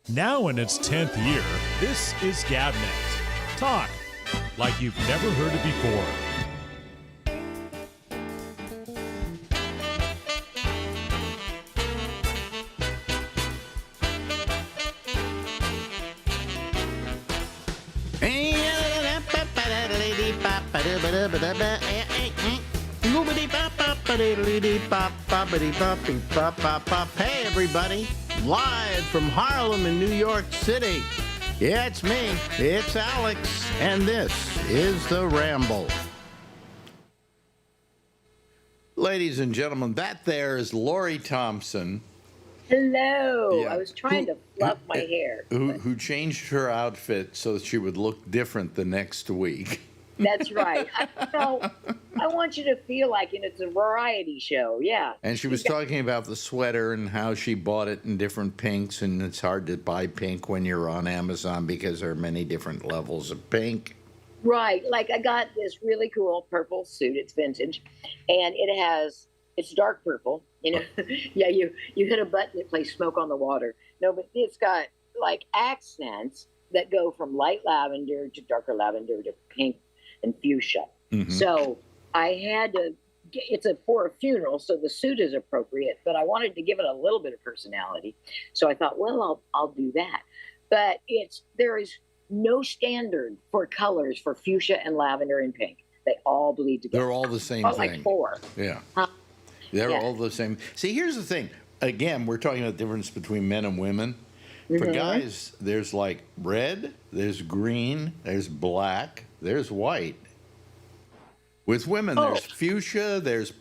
Now in its 10th year, this is Gabnet. Talk like you've never heard it before. Hey, everybody. Live from Harlem in New York City. Yeah, it's me. It's Alex. And this is the Ramble. Ladies and gentlemen, that there is Lori Thompson. Hello. Yeah. I was trying to fluff my hair. Who changed her outfit so that she would look different the next week. That's right. I want you to feel like it's a variety show. Yeah. And she was talking about the sweater and how she bought it in different pinks, and it's hard to buy pink when you're on Amazon because there are many different levels of pink. Right. Like I got this really cool purple suit. It's vintage, and it's dark purple. Yeah. You hit a button, it plays Smoke on the Water. No, but it's got like accents that go from light lavender to darker lavender to pink and fuchsia. Mm-hmm. So I had to. It's for a funeral, so the suit is appropriate. But I wanted to give it a little bit of personality, so I thought, well, I'll do that. But there is no standard for colors for fuchsia and lavender and pink. They all bleed together. They're all the same thing. Like four. Yeah. They're all the same. See, here's the thing. Again, we're talking about the difference between men and women. For guys, there's like red, there's green, there's black, there's white. With women, there's fuchsia, there's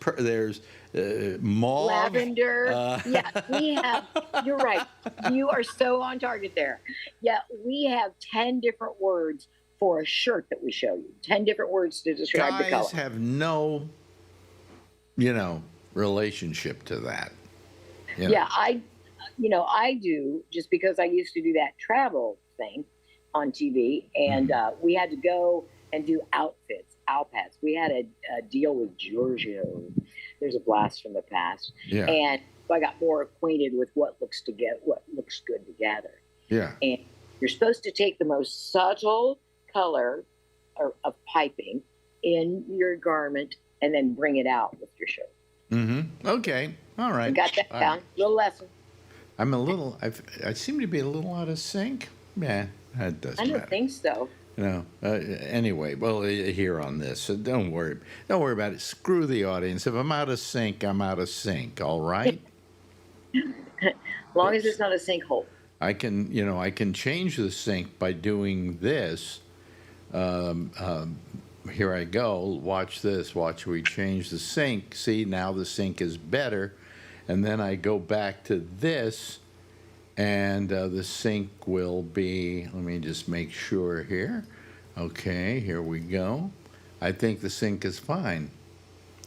mauve, lavender. Yeah, we have. You're right. You are so on target there. Yeah, we have 10 different words for a shirt that we show you. 10 different words to describe the color. Guys have no, relationship to that. Yeah, I do, just because I used to do that travel thing on TV, and we had to go and do outfits, outpats. We had a deal with Giorgio. There's a blast from the past. Yeah. And I got more acquainted with what looks good together. Yeah. And you're supposed to take the most subtle color of piping in your garment and then bring it out with your shirt. Mm-hmm. Okay. All right. You got that down? Little lesson. I seem to be a little out of sync. Yeah, that doesn't matter. I don't think so. Anyway, well, here on this, so don't worry about it. Screw the audience. If I'm out of sync, I'm out of sync. All right. As long as it's not a sinkhole. I can change the sync by doing this. Here I go. Watch this. Watch we change the sync. See, now the sync is better. And then I go back to this, and the sync will be, let me just make sure here. Okay, here we go. I think the sync is fine.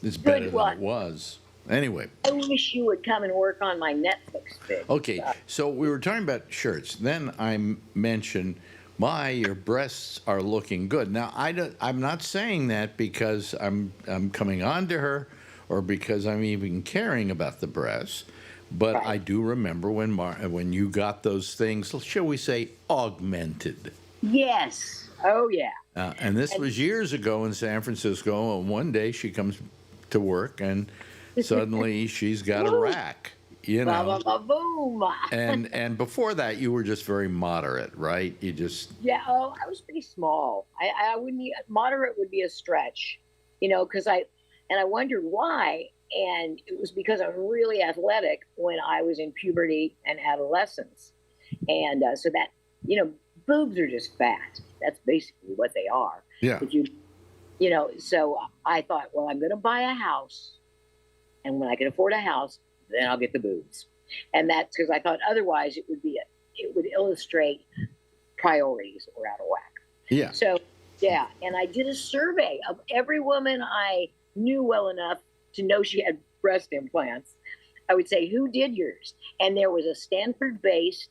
It's better than it was. Anyway. I wish you would come and work on my Netflix thing. Okay, so we were talking about shirts. Then I mentioned, your breasts are looking good. Now, I'm not saying that because I'm coming on to her or because I'm even caring about the breasts, but right. I do remember when you got those things, shall we say, augmented. Yes. Oh, yeah. And this was years ago in San Francisco, and one day she comes to work, and suddenly she's got a rack. Boom. And before that, you were just very moderate, right? I was pretty small. I wouldn't. Moderate would be a stretch, because I wondered why, and it was because I'm really athletic when I was in puberty and adolescence, and so that boobs are just fat. That's basically what they are. Yeah. But so I thought, well, I'm going to buy a house, and when I can afford a house, then I'll get the boobs. And that's because I thought otherwise it would illustrate priorities that were out of whack. Yeah. So, yeah. And I did a survey of every woman I knew well enough to know she had breast implants. I would say, who did yours? And there was a Stanford-based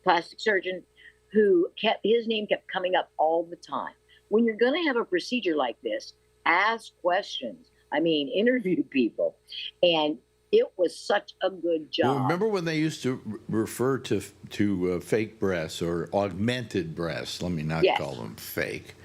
plastic surgeon his name kept coming up all the time. When you're going to have a procedure like this, ask questions. Interview people. And It was such a good Well, job. remember when they used to refer to fake breasts or augmented breasts? Let me not Yes. call them fake.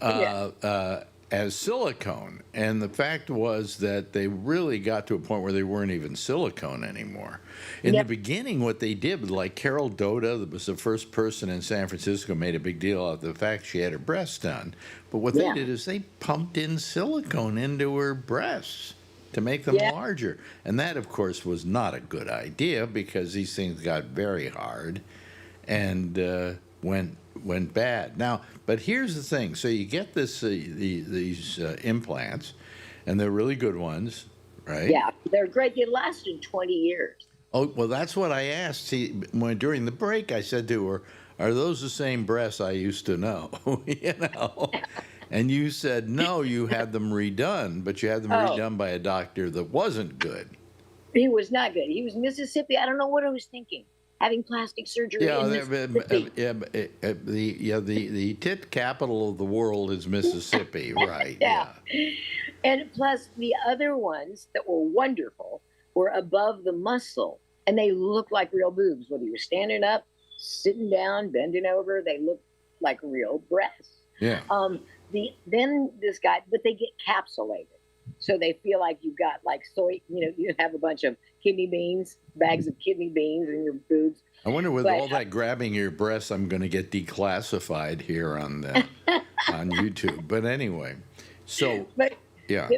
Yeah. As silicone. And the fact was that they really got to a point where they weren't even silicone anymore. In the beginning, what they did, like Carol Doda, that was the first person in San Francisco, made a big deal out of the fact she had her breasts done. But what they did is they pumped in silicone into her breasts to make them larger. And that, of course, was not a good idea because these things got very hard and went bad. Now, but here's the thing: so you get these implants, and they're really good ones, right? Yeah, they're great. They lasted 20 years. Oh, well, that's what I asked. See, during the break, I said to her, "Are those the same breasts I used to know?" You know. And you said, no, you had them redone, but you had them redone by a doctor that wasn't good. He was not good. He was Mississippi. I don't know what I was thinking. Having plastic surgery in Mississippi. The tit capital of the world is Mississippi, right? Yeah. And plus, the other ones that were wonderful were above the muscle, and they looked like real boobs. Whether you're standing up, sitting down, bending over, they look like real breasts. Yeah. Then this guy, but they get capsulated, so they feel like you've got like soy. You know, you have a bunch of kidney beans, bags of kidney beans in your boobs. I wonder with all that grabbing your breasts, I'm going to get declassified here on on YouTube. But anyway, so yeah.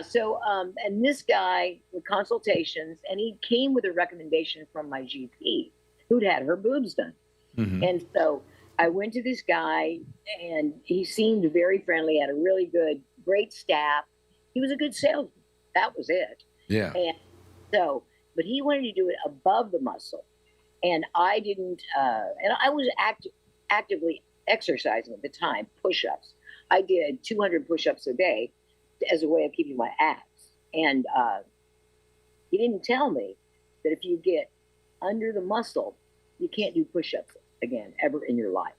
So and this guy with consultations, and he came with a recommendation from my GP, who'd had her boobs done, and so I went to this guy, and he seemed very friendly, had a really great staff. He was a good salesman. That was it. Yeah. And so, but he wanted to do it above the muscle. And I didn't, and I was actively exercising at the time, push-ups. I did 200 push-ups a day as a way of keeping my abs. And he didn't tell me that if you get under the muscle, you can't do push-ups again ever in your life.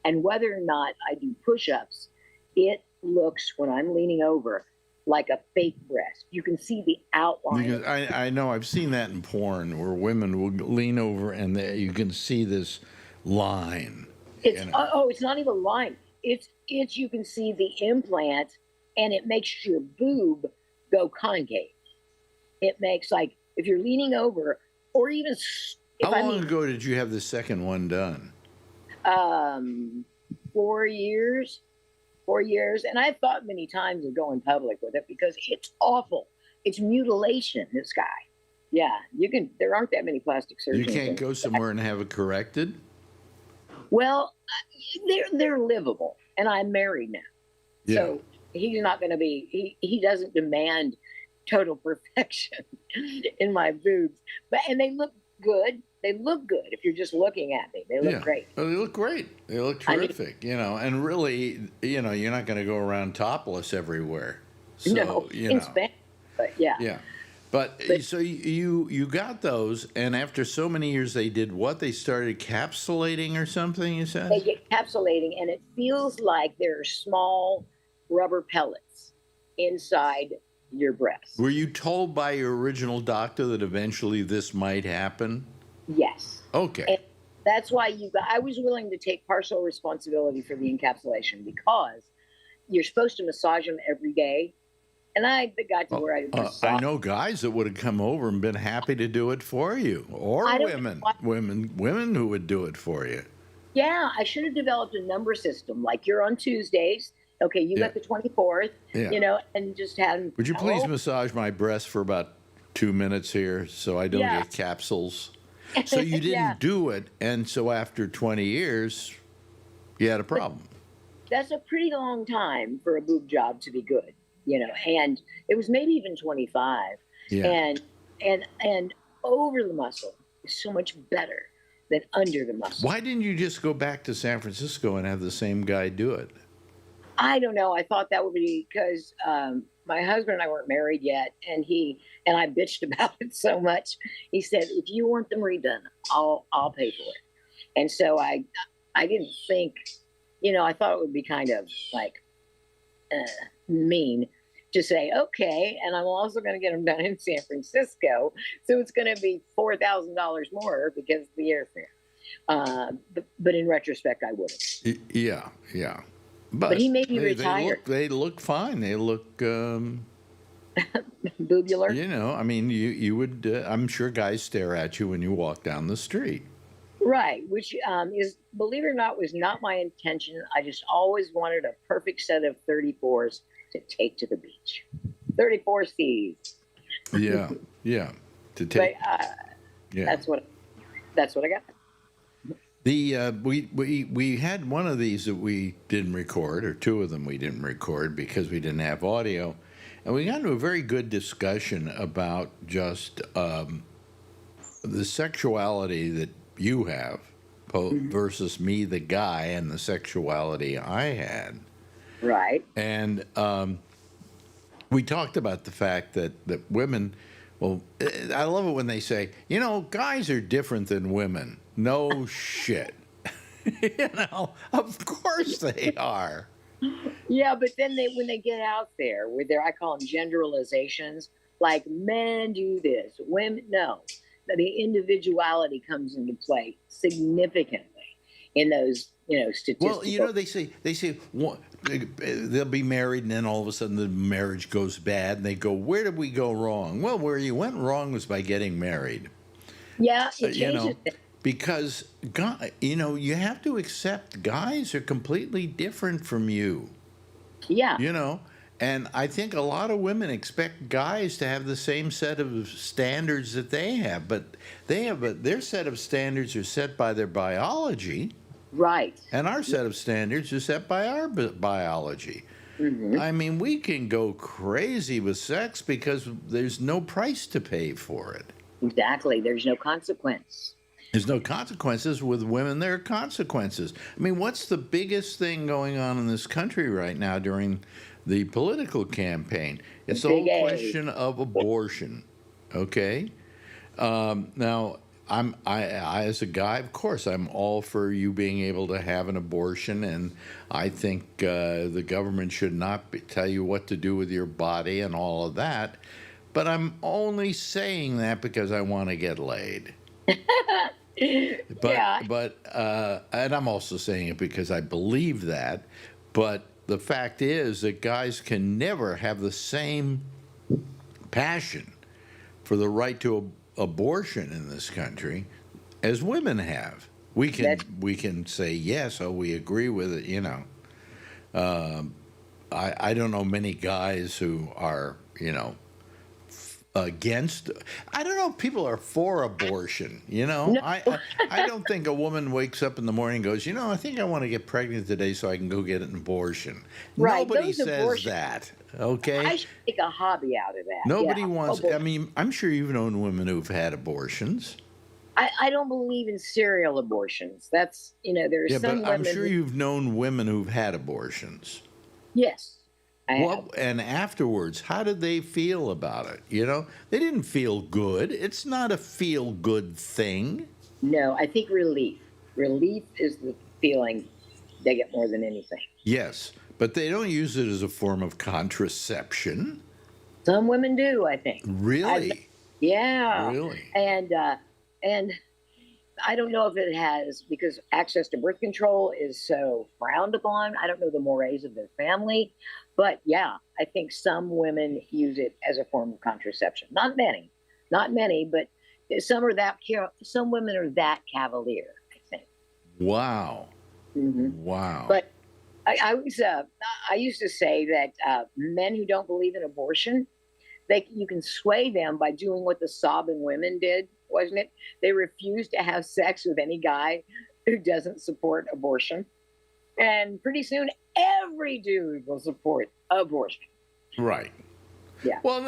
And whether or not I do push-ups, it looks, when I'm leaning over, like a fake breast. You can see the outline. Because I know I've seen that in porn where women will lean over and you can see this line. It's it's not even line. It's you can see the implant, and it makes your boob go concave. It makes, like, if you're leaning over, or even how long ago did you have the second one done? 4 years. 4 years, and I've thought many times of going public with it because it's awful. It's mutilation. This guy, there aren't that many plastic surgeons. You can't go somewhere and have it corrected. Well, they're livable, and I'm married now, so he's not going to be. He doesn't demand total perfection in my boobs, and they look good. They look good if you're just looking at me. They look great. Well, they look great. They look terrific, and really, you're not going to go around topless everywhere. So, no, in Spanish, but yeah. Yeah. But so you got those, and after so many years, they did what? They started capsulating or something, you said? They get capsulating, and it feels like there are small rubber pellets inside your breast. Were you told by your original doctor that eventually this might happen? Yes. Okay. And that's why I was willing to take partial responsibility for the encapsulation, because you're supposed to massage them every day. And I got to where I know guys that would have come over and been happy to do it for you, or women who would do it for you. Yeah, I should have developed a number system, like you're on Tuesdays. Okay, you got the 24th, and just have. Would you please massage my breast for about 2 minutes here so I don't get capsules? So you didn't do it, and so after 20 years, you had a problem. That's a pretty long time for a boob job to be good, and it was maybe even 25. Yeah. And over the muscle is so much better than under the muscle. Why didn't you just go back to San Francisco and have the same guy do it? I don't know. I thought that would be because my husband and I weren't married yet, and I bitched about it so much. He said, "If you want them redone, I'll pay for it." And so I didn't think, I thought it would be kind of like mean, to say, okay, and I'm also going to get them done in San Francisco. So it's going to be $4,000 more because of the airfare. But in retrospect, I wouldn't. Yeah, yeah. But But he may be they retired. look fine. They look, Boobular. I mean, you would. I'm sure guys stare at you when you walk down the street. Right, which is, believe it or not, was not my intention. I just always wanted a perfect set of 34s to take to the beach. 34 Cs. Yeah, yeah. To But take. Yeah. that's what I got. The we had one of these that we didn't record, or two of them we didn't record because we didn't have audio, and we got into a very good discussion about just the sexuality that you have versus me, the guy, and the sexuality I had. Right. And we talked about the fact that women, well, I love it when they say, guys are different than women. No shit. Of course they are. Yeah, but then when they get out there with their, I call them generalizations, like men do this, women, no. The individuality comes into play significantly in those, statistical. Well, they say they'll be married, and then all of a sudden the marriage goes bad, and they go, "Where did we go wrong?" Well, where you went wrong was by getting married. Yeah, it changes. Because you have to accept guys are completely different from you. Yeah. And I think a lot of women expect guys to have the same set of standards that they have, but their set of standards are set by their biology. Right. And our set of standards are set by our biology. Mm-hmm. I mean, we can go crazy with sex because there's no price to pay for it. Exactly. There's no consequence. There's no consequences. With women, there are consequences. I mean, what's the biggest thing going on in this country right now during the political campaign? It's the whole question of abortion. Okay? Now, I as a guy, of course, I'm all for you being able to have an abortion, and I think the government should not tell you what to do with your body and all of that. But I'm only saying that because I want to get laid. But and I'm also saying it because I believe that. But the fact is that guys can never have the same passion for the right to abortion in this country as women have. We can say yes, we agree with it. I don't know many guys who are against. I don't know if people are for abortion. No. I don't think a woman wakes up in the morning and goes, I think I want to get pregnant today so I can go get an abortion. Right. Nobody says that. Okay. I should make a hobby out of that. Nobody Yeah. wants. Abortion. I mean, I'm sure you've known women who've had abortions. I don't believe in serial abortions. That's there's some but women. I'm sure you've known women who've had abortions. Yes. And afterwards, how did they feel about it? They didn't feel good. It's not a feel-good thing. No, I think relief. Relief is the feeling they get more than anything. Yes, but they don't use it as a form of contraception. Some women do, I think. Really? Yeah. Really? And I don't know if it has, because access to birth control is so frowned upon. I don't know the mores of their family, but yeah, I think some women use it as a form of contraception. Not many, but some are that. Some women are that cavalier, I think. Wow. Mm-hmm. Wow. But I used to say that men who don't believe in abortion, you can sway them by doing what the sobbing women did, wasn't it? They refused to have sex with any guy who doesn't support abortion. And pretty soon, every dude will support abortion. Right. Yeah. Well,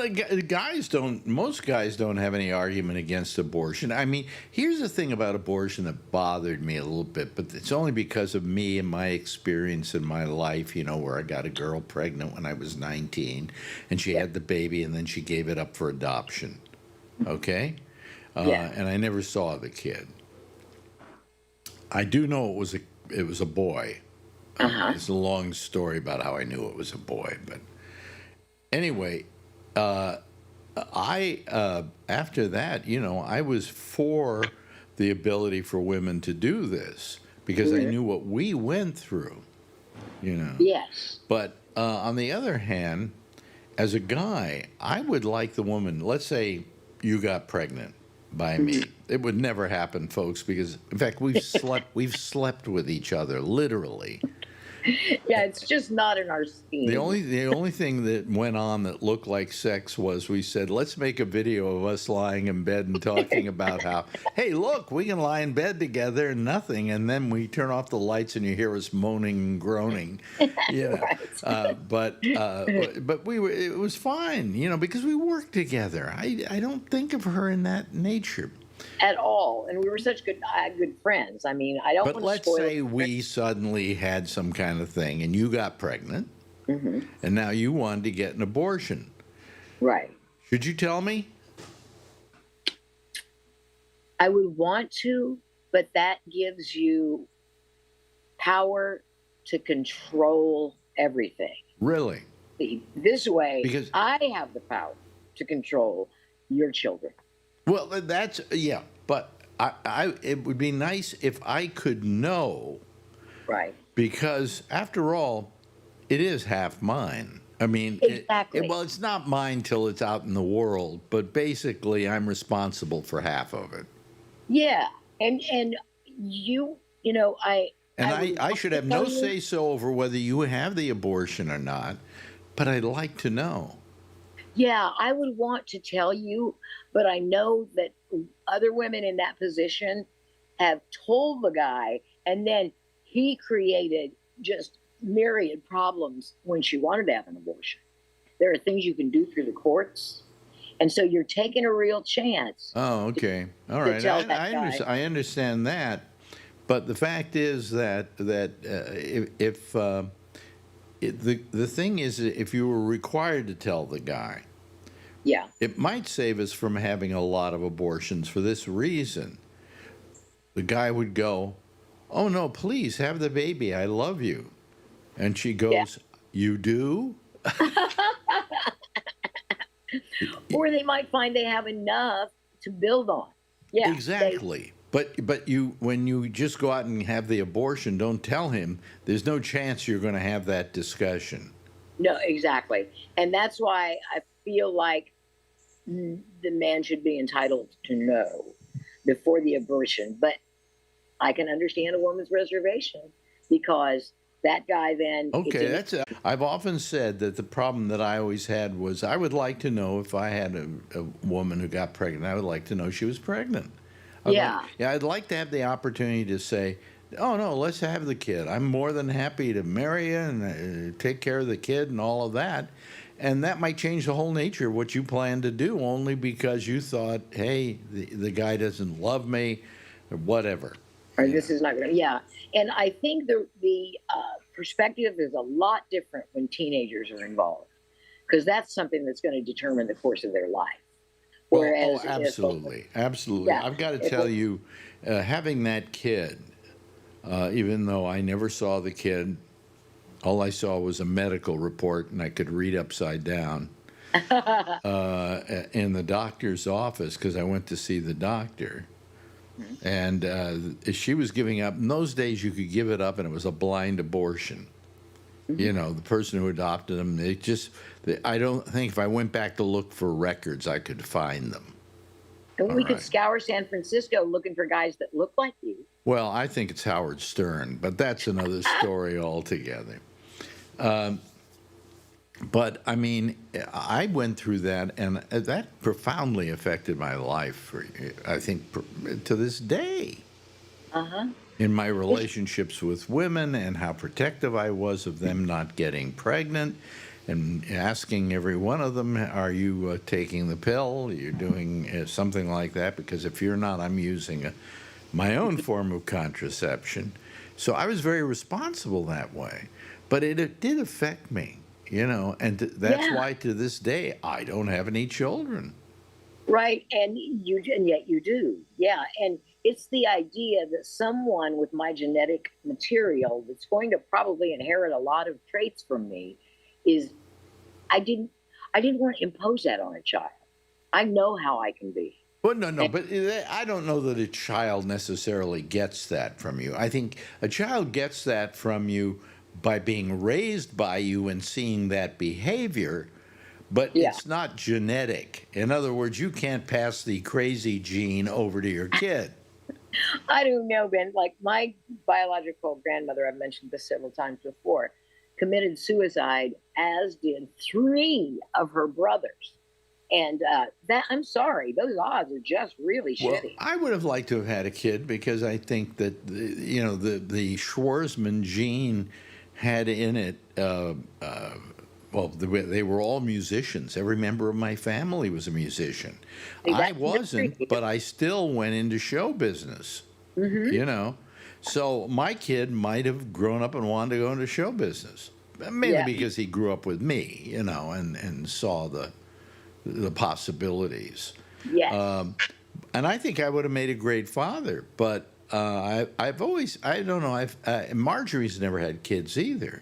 most guys don't have any argument against abortion. I mean, here's the thing about abortion that bothered me a little bit, but it's only because of me and my experience in my life, where I got a girl pregnant when I was 19, and she had the baby, and then she gave it up for adoption. Okay? And I never saw the kid. I do know it was a boy. It's a long story about how I knew it was a boy, but anyway, after that, I was for the ability for women to do this because I knew what we went through. Yes. But on the other hand, as a guy, I would like the woman. Let's say you got pregnant by me. It would never happen, folks, because in fact we've slept with each other literally. Yeah, it's just not in our scheme. The only thing that went on that looked like sex was we said, let's make a video of us lying in bed and talking about how, hey, look, we can lie in bed together and nothing, and then we turn off the lights and you hear us moaning and groaning. Right. But it was fine, because we worked together. I don't think of her in that nature. At all. And we were such good friends. I mean, I don't But want to let's spoil say it. we suddenly had some kind of thing and you got pregnant and now you wanted to get an abortion. Right. Should you tell me? I would want to, but that gives you power to control everything. Really? This way, Because I have the power to control your children. Well, yeah, but it would be nice if I could know, Right. because after all, it is half mine. I mean, Exactly. well, it's not mine till it's out in the world, but basically, I'm responsible for half of it. Yeah. And I should have no say so over whether you have the abortion or not, but I'd like to know. Yeah, I would want to tell you, but I know that other women in that position have told the guy, and then he created just myriad problems when she wanted to have an abortion. There are things you can do through the courts, and so you're taking a real chance. Oh, okay. All right. tell that guy. I understand that. But the fact is that if the thing is, if you were required to tell the guy, Yeah. it might save us from having a lot of abortions for this reason. The guy would go, oh, no, please have the baby. I love you. And she goes, you do? Or they might find they have enough to build on. Yeah. Exactly. But when you just go out and have the abortion, don't tell him. There's no chance you're going to have that discussion. No, exactly. And that's why I feel like the man should be entitled to know before the abortion. But I can understand a woman's reservation because that guy then. Okay, I've often said that the problem that I always had was I would like to know if I had a woman who got pregnant, I would like to know she was pregnant. I'd like to have the opportunity to say, oh, no, let's have the kid. I'm more than happy to marry you and take care of the kid and all of that. And that might change the whole nature of what you plan to do only because you thought, hey, the guy doesn't love me or whatever. Or this is not going to, yeah. And I think the perspective is a lot different when teenagers are involved because that's something that's going to determine the course of their life. Whereas absolutely. Yeah. I've got to tell you, having that kid, even though I never saw the kid, all I saw was a medical report and I could read upside down in the doctor's office because I went to see the doctor. And she was giving up. In those days, you could give it up and it was a blind abortion. The person who adopted them, I don't think if I went back to look for records, I could find them. And we could scour San Francisco looking for guys that look like you. Well, I think it's Howard Stern, but that's another story altogether. But, I mean, I went through that, and that profoundly affected my life, I think, to this day. In my relationships with women and how protective I was of them not getting pregnant and asking every one of them, are you taking the pill? Are you doing something like that? Because if you're not, I'm using my own form of contraception. So I was very responsible that way. But it did affect me, and that's why to this day I don't have any children. Right, and yet you do. Yeah, and it's the idea that someone with my genetic material that's going to probably inherit a lot of traits from me is I didn't want to impose that on a child. I know how I can be. Well, no, but I don't know that a child necessarily gets that from you. I think a child gets that from you by being raised by you and seeing that behavior, but Yeah. it's not genetic. In other words, you can't pass the crazy gene over to your kid. I don't know, Ben. Like my biological grandmother, I've mentioned this several times before, committed suicide, as did 3 of her brothers. And that, I'm sorry, those odds are just really Well, shitty. I would have liked to have had a kid because I think that the Schwarzman gene had in it. Well, they were all musicians. Every member of my family was a musician. I wasn't, but I still went into show business. Mm-hmm. So my kid might have grown up and wanted to go into show business, mainly because he grew up with me, and saw the possibilities. Yes. And I think I would have made a great father. But I've always, I don't know, Marjorie's never had kids either.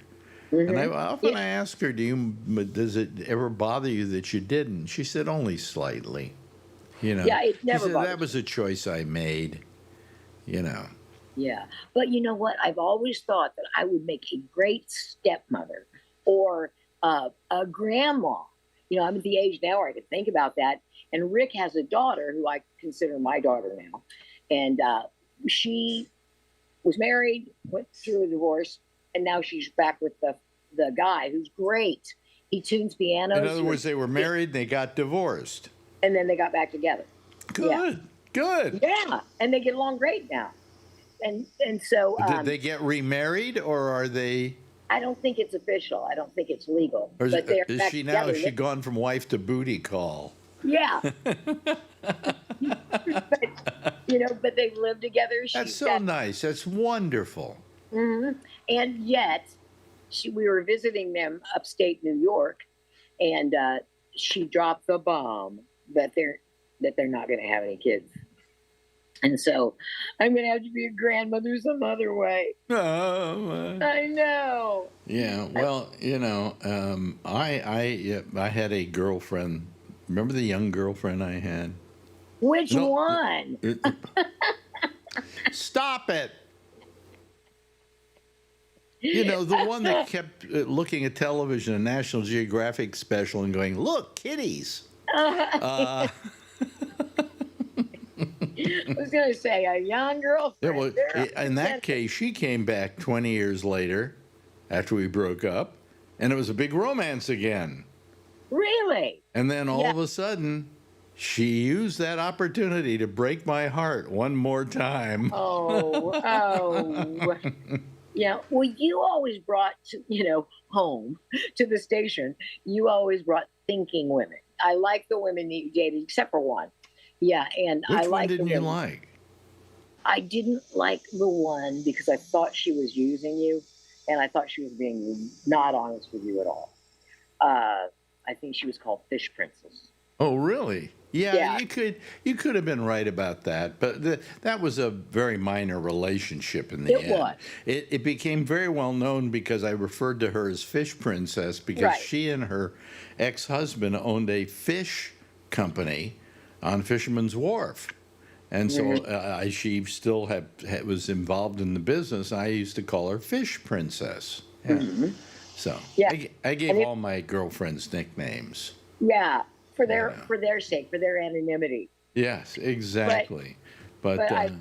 Mm-hmm. And I ask her, does it ever bother you that you didn't? She said, only slightly. Yeah, it never She said, bothered that was a choice I made. Yeah. But you know what? I've always thought that I would make a great stepmother or a grandma. I'm at the age now where I could think about that. And Rick has a daughter who I consider my daughter now. And she was married, went through a divorce, and now she's back with the guy who's great. He tunes pianos. In other words, they were married, they got divorced. And then they got back together. Good. Yeah, and they get along great now. And so did they get remarried, or are they? I don't think it's official. I don't think it's legal. Or but they're is back she now? together. Has she gone from wife to booty call? Yeah. but they've lived together. That's so nice. That's wonderful. Mm-hmm. And yet, we were visiting them upstate New York, and she dropped the bomb that they're not going to have any kids. And so I'm going to have to be a grandmother some other way. I know. Yeah. Well, I had a girlfriend. Remember the young girlfriend I had? Which one? Stop it. The one that kept looking at television, a National Geographic special, and going, look, kitties. I was going to say, a young girlfriend. Yeah, well, in that case, she came back 20 years later after we broke up, and it was a big romance again. Really? And then all of a sudden, she used that opportunity to break my heart one more time. Oh. Yeah. Well, you always brought, home to the station, you always brought thinking women. I like the women that you dated, except for one. Yeah, and Which I like. Which one didn't you like? I didn't like the one because I thought she was using you, and I thought she was being not honest with you at all. I think she was called Fish Princess. Oh, really? Yeah. You could have been right about that, but that was a very minor relationship in the end. It was. It became very well known because I referred to her as Fish Princess because she and her ex-husband owned a fish company on Fisherman's Wharf. And so she still was involved in the business. I used to call her Fish Princess. Yeah. Mm-hmm. So I gave all my girlfriends nicknames. Yeah, for their sake, for their anonymity. Yes, exactly. But I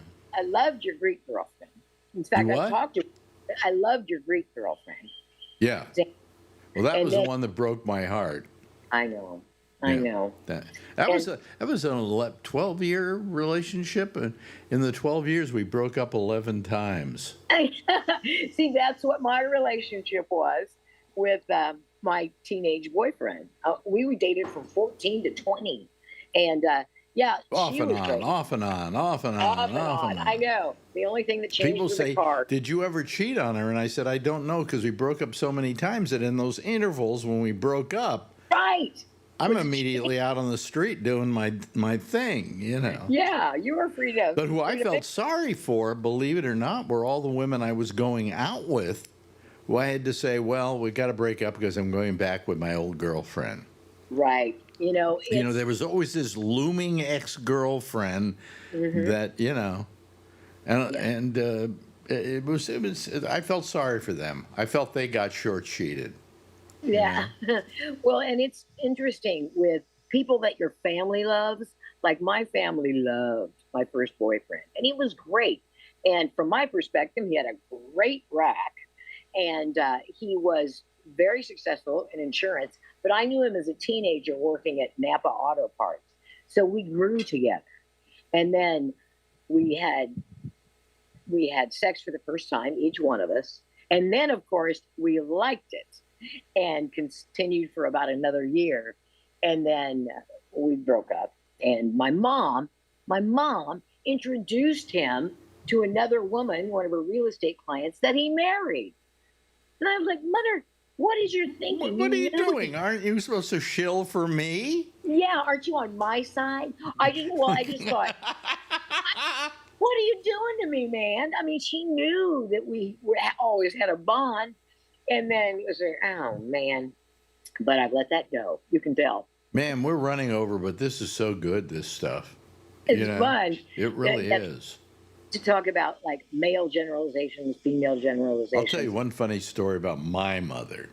loved your Greek girlfriend. In fact, I loved your Greek girlfriend. Yeah. Well, that was the one that broke my heart. I know. I know. That was a 12-year relationship, and in the 12 years we broke up 11 times. See, that's what my relationship was with my teenage boyfriend. We dated from 14 to 20, and off and on. I know. The only thing that changed was the car. Did you ever cheat on her? And I said, I don't know, because we broke up so many times that in those intervals when we broke up, right. I'm immediately out on the street doing my thing, Yeah, you were free to. But who I felt sorry for, believe it or not, were all the women I was going out with, who I had to say, well, we got to break up because I'm going back with my old girlfriend. Right. There was always this looming ex-girlfriend that, and Yeah. it was. I felt sorry for them. I felt they got short-sheeted. You Yeah. know. Well, and it's interesting with people that your family loves. Like my family loved my first boyfriend, and he was great. And from my perspective, he had a great rack, and he was very successful in insurance. But I knew him as a teenager working at Napa Auto Parts, so we grew together. And then we had we had sex for the first time, each one of us. And then, of course, we liked it and continued for about another year. And then we broke up. And my mom introduced him to another woman, one of her real estate clients that he married. And I was like, Mother, what is your thinking? What are you doing? Aren't you supposed to shill for me? Yeah, aren't you on my side? I just thought, what are you doing to me, man? I mean, she knew that always had a bond. And then it was like, oh, man. But I've let that go. You can tell. Man, we're running over, but this is so good, this stuff. It's fun. It really is. To talk about like male generalizations, female generalizations. I'll tell you one funny story about my mother.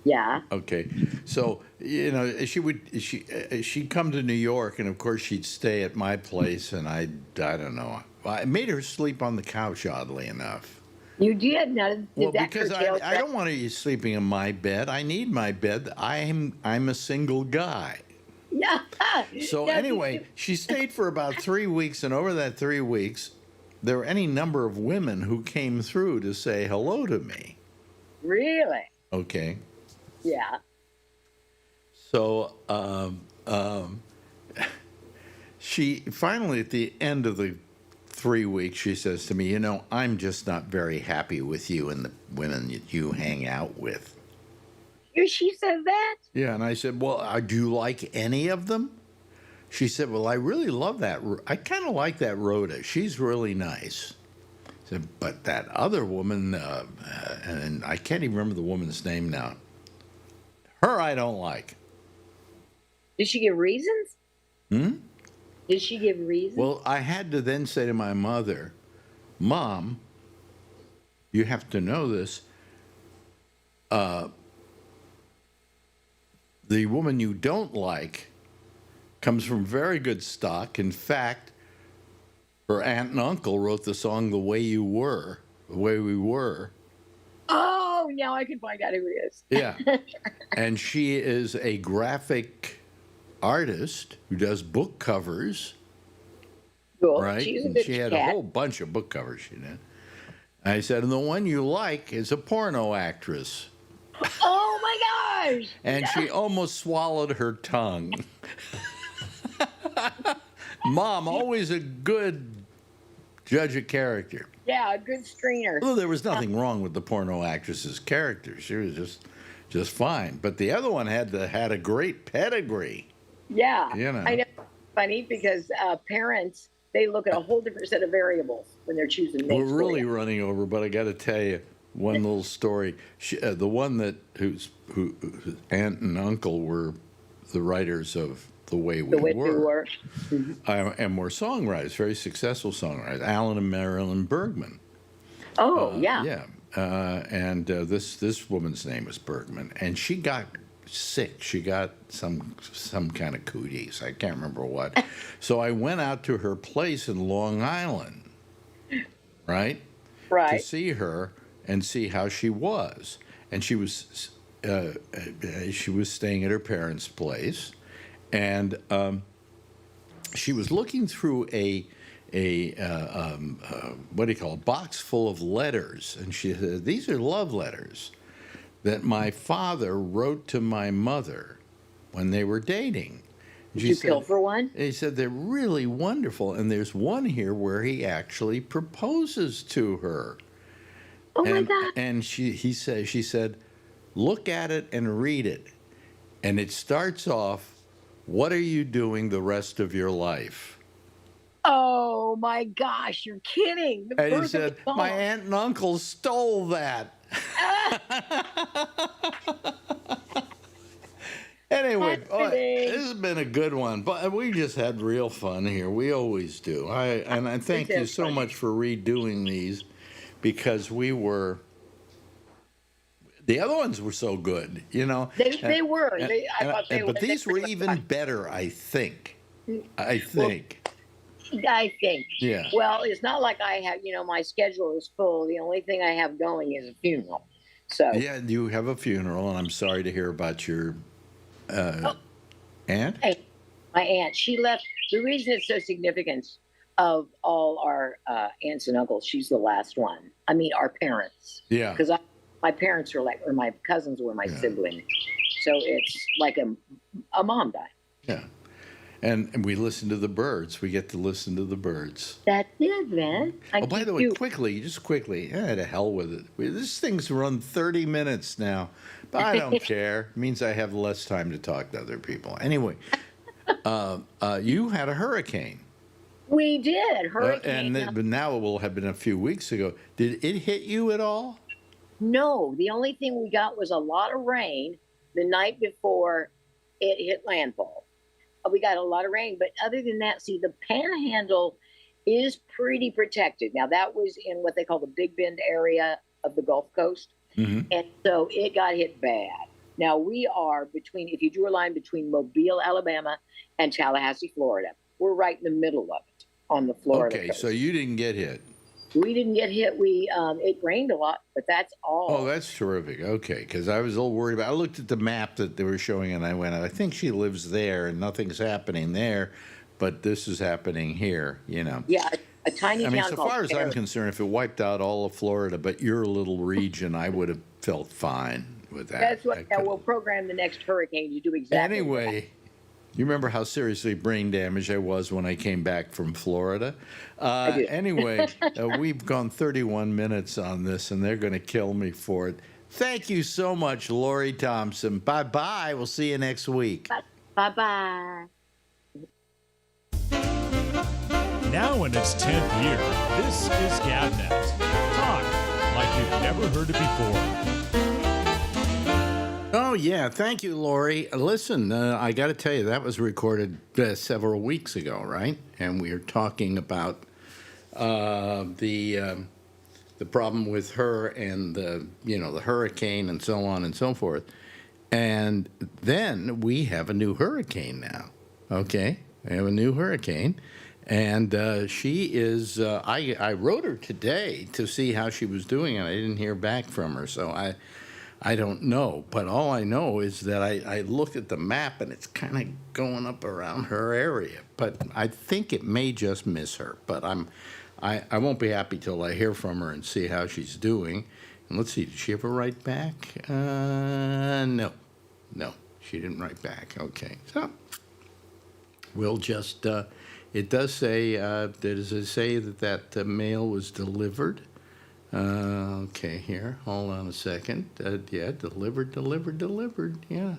Yeah. Okay, so she'd come to New York, and of course she'd stay at my place, and I don't know, I made her sleep on the couch, oddly enough. You did. Now, did that because I don't want her sleeping in my bed. I need my bed. I'm a single guy. Yeah. So anyway, she stayed for about 3 weeks, and over that 3 weeks, there were any number of women who came through to say hello to me. Really? Okay. Yeah. So she finally, at the end of the 3 weeks, she says to me, I'm just not very happy with you and the women that you hang out with. She said that? Yeah, and I said, well, do you like any of them? She said, well, I really love that. I kind of like that Rhoda. She's really nice. I said, but that other woman, and I can't even remember the woman's name now. Her I don't like. Did she give reasons? Did she give reasons? Well, I had to then say to my mother, Mom, you have to know this. The woman you don't like comes from very good stock. In fact, her aunt and uncle wrote the song The Way You Were, The Way We Were. Oh, now I can find out who it is. Yeah. And she is a graphic artist who does book covers. Cool. Right? She's a And good she had cat. a whole bunch of book covers she did. I said, and the one you like is a porno actress. Oh my gosh! And she almost swallowed her tongue. Mom, always a good judge of character. Yeah, a good screener. Well, there was nothing wrong with the porno actress's character. She was just fine. But the other one had a great pedigree. Yeah, I know. Funny because parents, they look at a whole different set of variables when they're choosing names. We're really running over, but I got to tell you one little story. The one whose aunt and uncle were the writers of The Way We Were. And were songwriters, very successful songwriters, Alan and Marilyn Bergman. Oh, yeah. Yeah. And this woman's name was Bergman, and she got sick. She got some kind of cooties. I can't remember what. So I went out to her place in Long Island, right? Right. To see her and see how she was. And she was staying at her parents' place, and she was looking through a what do you call it, box full of letters, and she said, these are love letters that my father wrote to my mother when they were dating. Did you kill for one? He said, they're really wonderful, and there's one here where he actually proposes to her. Oh my God. And she said, look at it and read it. And it starts off, what are you doing the rest of your life? Oh my gosh, you're kidding. And he said, my aunt and uncle stole that. Anyway, Happening. this has been a good one, but we just had real fun here. We always do. I thank you is so fun. much for redoing these because the other ones were so good, you know. They were. I thought they But were. these were even better, I think. I Well, think. I think. Yeah. Well, it's not like I have. My schedule is full. The only thing I have going is a funeral. So. Yeah, you have a funeral, and I'm sorry to hear about your Oh, aunt. hey, my aunt. She left. The reason it's so significant of all our aunts and uncles, she's the last one. I mean, our parents. Yeah. Because my parents are or my cousins were my siblings. So it's like a mom died. Yeah. And we listen to the birds. We get to listen to the birds. That's it, man. Oh, by the way, just quickly, to hell with it. This thing's run 30 minutes now, but I don't care. It means I have less time to talk to other people. Anyway, you had a hurricane. We did. Hurricane. But now it will have been a few weeks ago. Did it hit you at all? No, the only thing we got was a lot of rain the night before it hit landfall. We got a lot of rain, but other than that, see, the Panhandle is pretty protected. Now, that was in what they call the Big Bend area of the Gulf Coast, and so it got hit bad. Now, we are if you drew a line between Mobile, Alabama, and Tallahassee, Florida, we're right in the middle of it on the Florida Okay, coast. so you didn't get hit. We didn't get hit. It rained a lot, but that's all. Oh, that's terrific. Okay, because I was a little worried about. I looked at the map that they were showing, and I went, I think she lives there, and nothing's happening there, but this is happening here. Yeah, a tiny town. I mean, so called far as I'm Paris. concerned, if it wiped out all of Florida, but your little region, I would have felt fine with that. That's what we'll program the next hurricane to do exactly. Anyway, you remember how seriously brain damaged I was when I came back from Florida? I do. Anyway, we've gone 31 minutes on this, and they're going to kill me for it. Thank you so much, Lori Thompson. Bye-bye. We'll see you next week. Bye-bye. Now in its 10th year, this is GabNet. Talk like you've never heard it before. Oh, yeah. Thank you, Lori. Listen, I got to tell you, that was recorded several weeks ago, right? And we are talking about the problem with her and the hurricane and so on and so forth. And then we have a new hurricane now. Okay? We have a new hurricane. And she is, I wrote her today to see how she was doing, and I didn't hear back from her. So I don't know, but all I know is that I looked at the map and it's kind of going up around her area. But I think it may just miss her. But I won't be happy till I hear from her and see how she's doing. And let's see, did she ever write back? No, she didn't write back. Okay, so we'll just. It does say that mail was delivered. Okay, here, hold on a second. Yeah, delivered, yeah.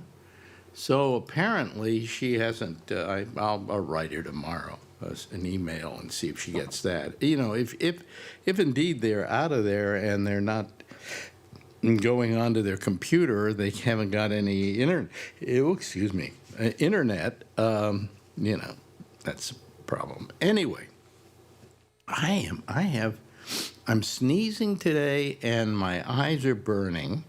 So apparently she hasn't, I'll write her tomorrow, an email, and see if she gets that. If indeed they're out of there and they're not going onto their computer, they haven't got any internet, that's a problem. Anyway, I'm sneezing today, and my eyes are burning,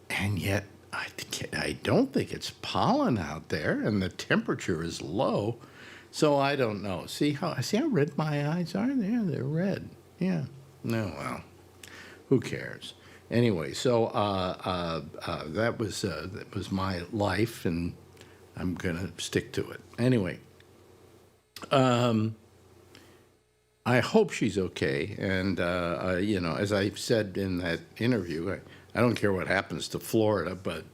and yet I don't think it's pollen out there, and the temperature is low, so I don't know. See how red my eyes are? They're red. Yeah. No, well, who cares? Anyway, so that was my life, and I'm gonna stick to it. Anyway. I hope she's okay, and as I said in that interview, I don't care what happens to Florida, but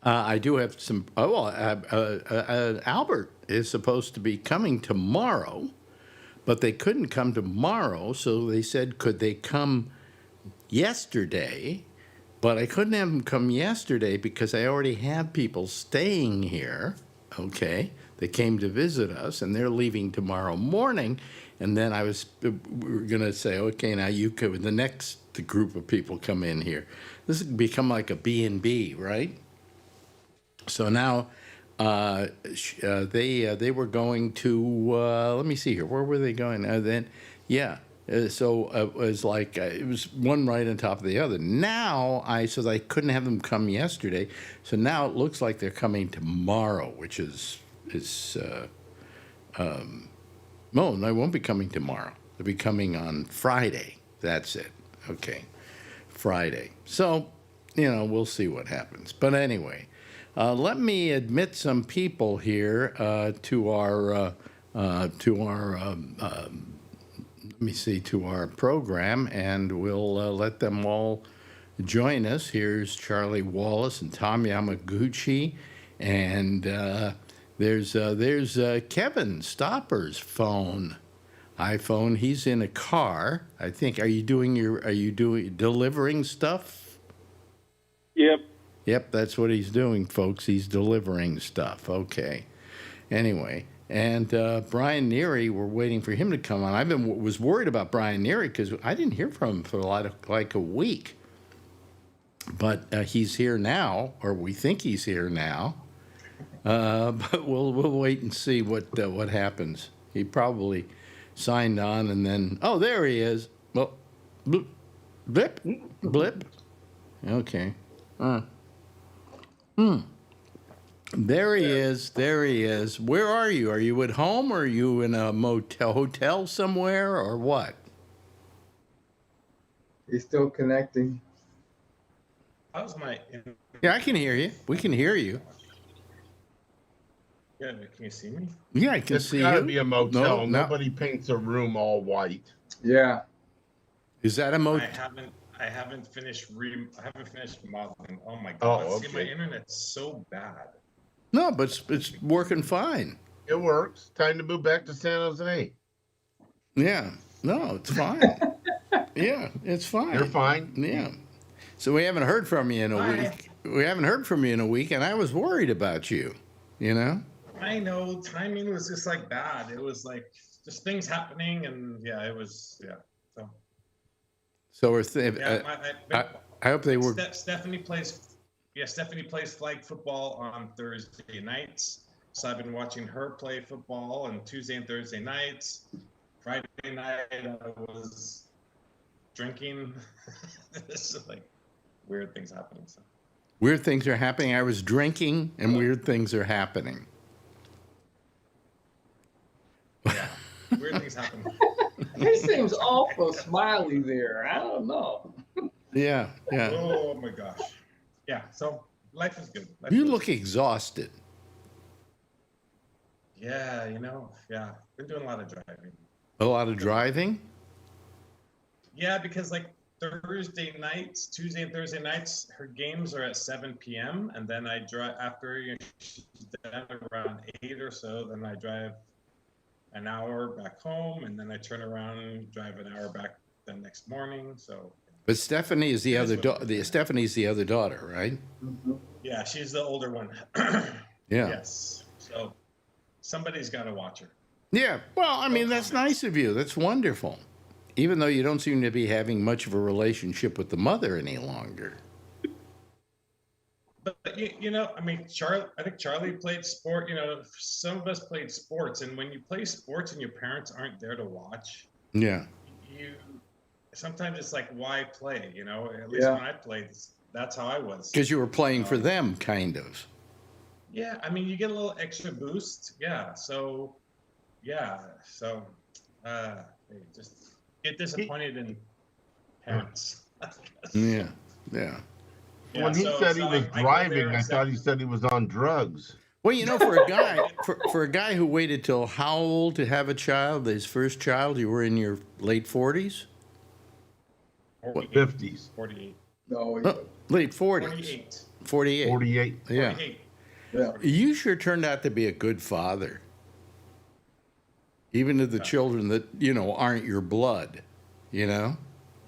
I do have some. Albert is supposed to be coming tomorrow, but they couldn't come tomorrow, so they said, could they come yesterday? But I couldn't have them come yesterday because I already have people staying here. Okay. They came to visit us, and they're leaving tomorrow morning, And then we were going to say, okay, now you could, the next group of people come in here. This has become like a B&B, right? So now they were going to, let me see here, where were they going? So it was like, it was one right on top of the other. Now, so I couldn't have them come yesterday. So now it looks like they're coming tomorrow, which no, they won't be coming tomorrow. They'll be coming on Friday. That's it. Okay. Friday. So, we'll see what happens. But anyway, let me admit some people here to our program, and we'll let them all join us. Here's Charlie Wallace and Tom Yamaguchi, and there's Kevin Stopper's iPhone. He's in a car, I think. Are you delivering stuff? Yep. Yep, that's what he's doing, folks. He's delivering stuff. Okay. Anyway, and Brian Neary, we're waiting for him to come on. Was worried about Brian Neary because I didn't hear from him for like a week. But he's here now, or we think he's here now. But we'll wait and see what happens. He probably signed on and then, oh, there he is. Well, blip. Okay. There he is. Where are you? Are you at home, or are you in a hotel somewhere, or what? He's still connecting. How's my? Yeah, I can hear you. We can hear you. Yeah, can you see me? Yeah, I can see you. It's gotta be a motel. No. Nobody paints a room all white. Yeah. Is that a motel? I haven't finished modeling. Oh my god! Oh, See, my internet's so bad. No, but it's working fine. It works. Time to move back to San Jose. Yeah. No, it's fine. Yeah, it's fine. You're fine. Yeah. So we haven't heard from you in a week. And I was worried about you, I know timing was just like bad. It was like just things happening, and it was. So I hope they were. Stephanie plays flag football on Thursday nights. So I've been watching her play football on Tuesday and Thursday nights. Friday night I was drinking. This is like weird things happening. So. Weird things are happening. I was drinking, and weird things are happening. Yeah, weird things happen. He seems awful smiley there. I don't know. Yeah. Oh my gosh. Yeah. So life is good. You look exhausted. Yeah. Yeah. Been doing a lot of driving. A lot of driving? Yeah, because like Tuesday and Thursday nights, her games are at 7 p.m. And then I drive after she's done around 8 or so. Then I drive an hour back home, and then I turn around and drive an hour back the next morning. So. But Stephanie is the other Stephanie's the other daughter, right? Mm-hmm. Yeah, she's the older one. Yeah. Yes. So somebody's got to watch her. Yeah. Well, I mean, that's nice of you. That's wonderful. Even though you don't seem to be having much of a relationship with the mother any longer. But I mean, I think Charlie played sport. Some of us played sports, and when you play sports and your parents aren't there to watch, sometimes it's like, why play? At least when I played, that's how I was. Because you were playing for them, kind of. Yeah, I mean, you get a little extra boost. Yeah, so just get disappointed in parents. Yeah. When he said he was driving, I thought he said he was on drugs. Well, for a guy who waited till how old to have a child, his first child, you were in your late 40s? 50s. 48. No. Late 40s. 48. 48. Yeah. 48. Yeah. You sure turned out to be a good father. Even to the children that, aren't your blood,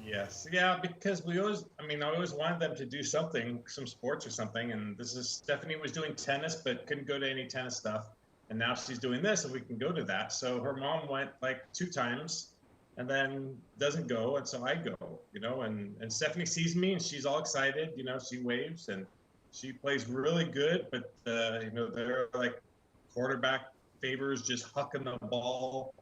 Yes. Yeah, because I always wanted them to do something, some sports or something. And Stephanie was doing tennis, but couldn't go to any tennis stuff. and now she's doing this, and we can go to that. So her mom went like 2 times, and then doesn't go, and so I go, and Stephanie sees me, and she's all excited, she waves, and she plays really good, but they're like quarterback favors just hucking the ball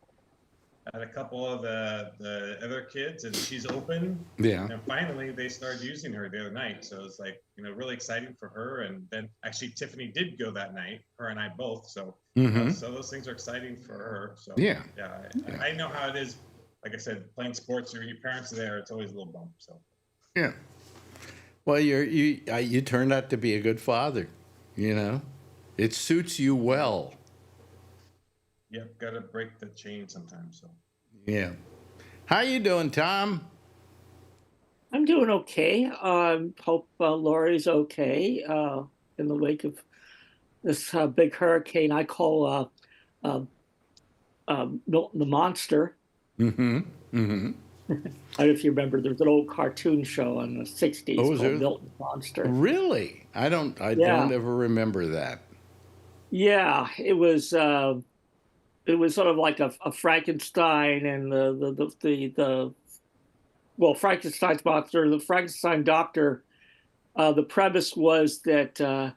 at a couple of the other kids, and she's open. Yeah. And finally, they started using her the other night, so it's like really exciting for her. And then actually, Tiffany did go that night, her and I both. So so those things are exciting for her. So yeah, I know how it is. Like I said, playing sports or your parents are there, it's always a little bump. So yeah. Well, you turned out to be a good father. It suits you well. Yep, got to break the chain sometimes. So yeah. How you doing, Tom? I'm doing okay. Hope Lori's okay in the wake of this big hurricane I call Milton the Monster. Mm-hmm. I don't know if you remember, there's an old cartoon show in the 60s called Milton the Monster. Really? I don't ever remember that. Yeah, it was sort of like a Frankenstein and the Frankenstein's monster, the Frankenstein doctor. The premise was that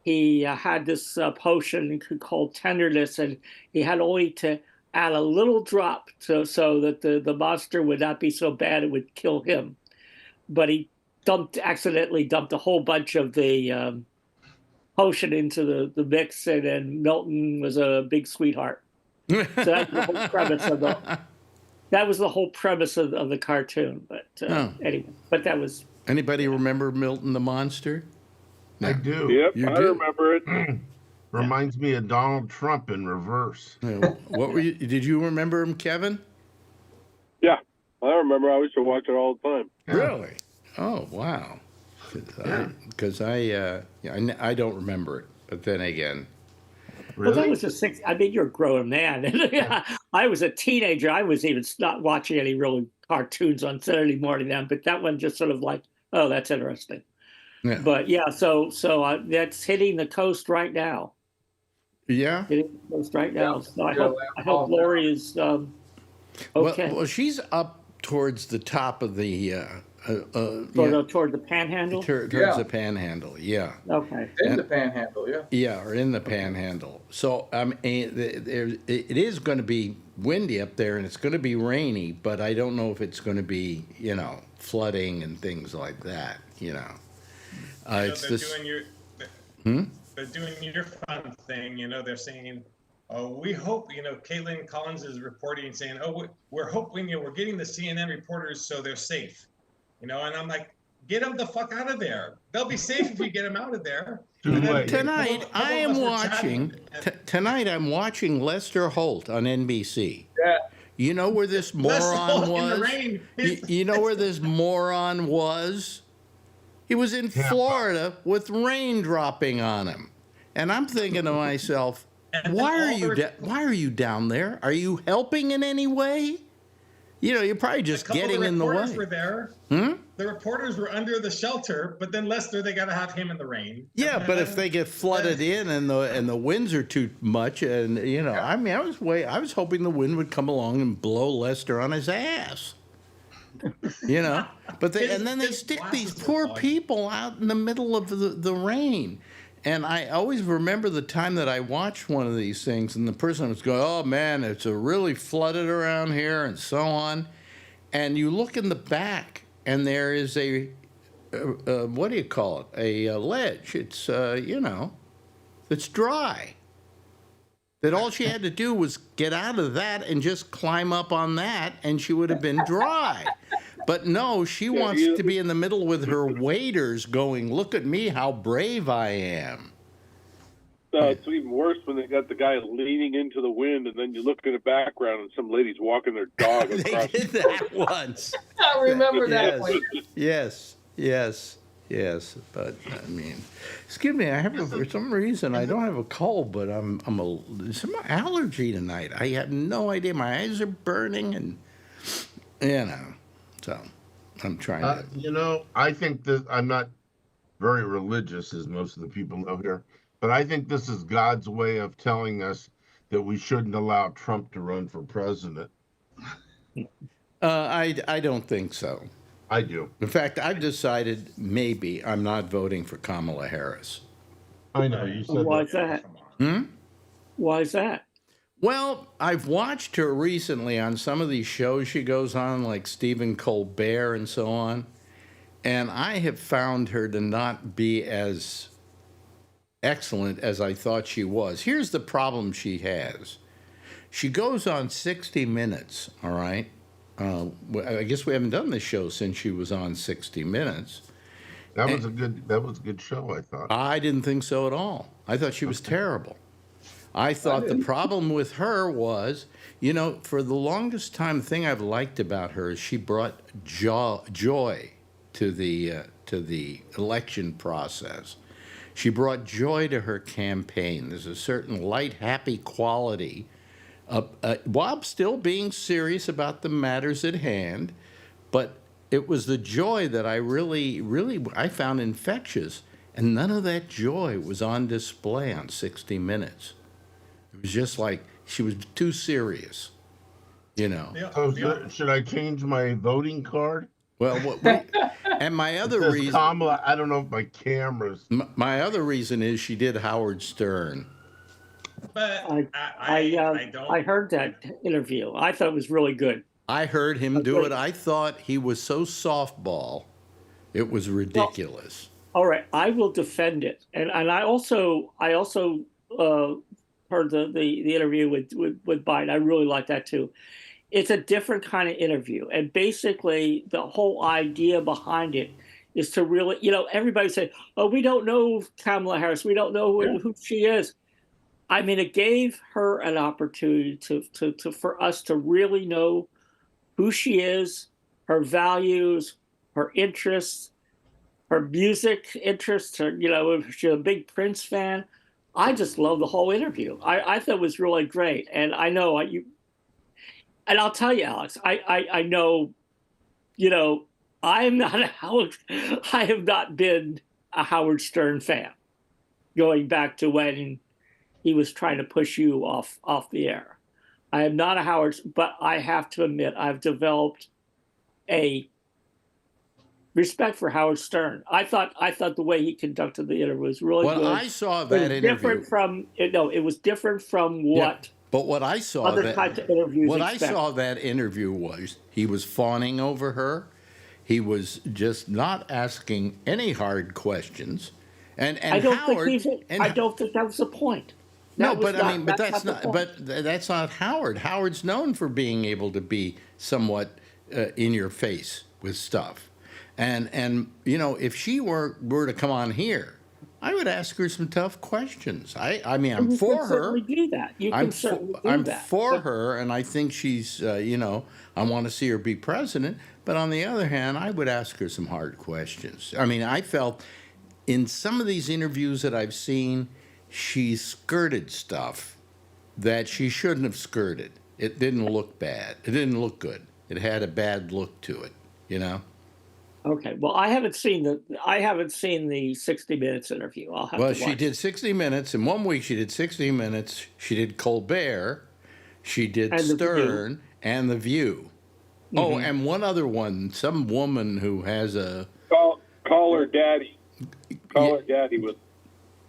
he had this potion called tenderness, and he had only to add a little drop so that the monster would not be so bad it would kill him. But he accidentally dumped a whole bunch of the potion into the mix, and then Milton was a big sweetheart. So that was the whole premise of the cartoon. But anyway, but that was. Anybody remember Milton the Monster? No. I do. Yep, I remember it. Reminds me of Donald Trump in reverse. What were you? Did you remember him, Kevin? Yeah, I remember. I used to watch it all the time. Really? Oh, wow. Because I don't remember it. But then again. Really? Well, that was you're a grown man. I was a teenager. I was even not watching any real cartoons on Saturday morning then, but that one just sort of like, oh, that's interesting. Yeah. But yeah, so that's hitting the coast right now. Yeah. Hitting the coast right now. So I Yeah, hope Lori is okay. Well, she's up towards the top of the Toward the panhandle? towards the panhandle, yeah. Okay. In the panhandle, yeah. Yeah, or in the panhandle. So it is going to be windy up there, and it's going to be rainy, but I don't know if it's going to be, flooding and things like that, it's they're this. They're doing your fun thing. They're saying, "Oh, we hope." Caitlin Collins is reporting saying, "Oh, we're hoping we're getting the CNN reporters so they're safe." And I'm like, "Get them the fuck out of there. They'll be safe if you get them out of there." Tonight I'm watching Lester Holt on NBC. Yeah. You know where this moron was? In the rain. You know where this moron was? He was in Florida with rain dropping on him. And I'm thinking to myself, why are you down there? Are you helping in any way? You're probably just getting in the way. The reporters were there. The reporters were under the shelter, but then Lester, they got to have him in the rain. Yeah, but if they get flooded in and the winds are too much, and I was hoping the wind would come along and blow Lester on his ass. But then they stick these poor people out in the middle of the rain. And I always remember the time that I watched one of these things, and the person was going, "Oh man, it's really flooded around here," and so on. And you look in the back, and there is a what do you call it? A ledge. It's it's dry. That all she had to do was get out of that and just climb up on that, and she would have been dry. But no, she wants to be in the middle with her waders going, "Look at me, how brave I am." It's even worse when they got the guy leaning into the wind, and then you look in the background and some lady's walking their dog They across. did that once. I remember that one. Yes. But excuse me. For some reason I don't have a cold, but some allergy tonight. I have no idea. My eyes are burning, and so I'm trying to. I think that I'm not very religious, as most of the people know here. But I think this is God's way of telling us that we shouldn't allow Trump to run for president. I don't think so. I do. In fact, I've decided maybe I'm not voting for Kamala Harris. I know you said Why that. is that? Hmm? Why is that? Well, I've watched her recently on some of these shows she goes on, like Stephen Colbert and so on, and I have found her to not be as excellent as I thought she was. Here's the problem she has. She goes on 60 Minutes, all right? I guess we haven't done this show since she was on 60 Minutes. That was a good show, I thought. I didn't think so at all. I thought she was terrible. I thought the problem with her was, you know, for the longest time, the thing I've liked about her is she brought joy to the election process. She brought joy to her campaign. There's a certain light, happy quality, while still being serious about the matters at hand. But it was the joy that I really I found infectious, and none of that joy was on display on 60 Minutes. It was just like she was too serious, you know. So should I change my voting card? Well, and my other reason, Kamala, I don't know if my camera's. My other reason is she did Howard Stern. But I heard that interview. I thought it was really good. I heard him do it. I thought he was so softball, it was ridiculous. All right, I will defend it, and I also heard the interview with Biden. I really like that too. It's a different kind of interview, and basically the whole idea behind it is to really, you know, everybody say, "Oh, we don't know Kamala Harris. We don't know who she is." I mean, it gave her an opportunity to for us to really know who she is, her values, her interests, her music interests. Her, you know, if she's a big Prince fan. I just love the whole interview. I thought it was really great, and I know you. And I'll tell you, Alex, I know, you know, I have not been a Howard Stern fan, going back to when he was trying to push you off the air. I am not a Howard, but I have to admit I've developed a respect for Howard Stern. I thought the way he conducted the interview was really good. Well, I saw that interview. It was different from what. Yeah, but what I saw other types of interviews. What I saw that interview was he was fawning over her. He was just not asking any hard questions. And I don't Howard, I don't think that was the point. That's not Howard. Howard's known for being able to be somewhat in your face with stuff. And you know, if she were to come on here, I would ask her some tough questions. I mean, I'm for her. Do that. I'm for her, and I think she's, you know, I want to see her be president. But on the other hand, I would ask her some hard questions. I mean, I felt in some of these interviews that I've seen, she skirted stuff that she shouldn't have skirted. It didn't look bad. It didn't look good. It had a bad look to it, you know? Okay. Well, I haven't seen the 60 Minutes interview. I'll have to watch. She did 60 Minutes. In 1 week, she did 60 Minutes. She did Colbert. She did Stern and The View. Mm-hmm. Oh, and one other one. Some woman who has a... Call her daddy. Her daddy was...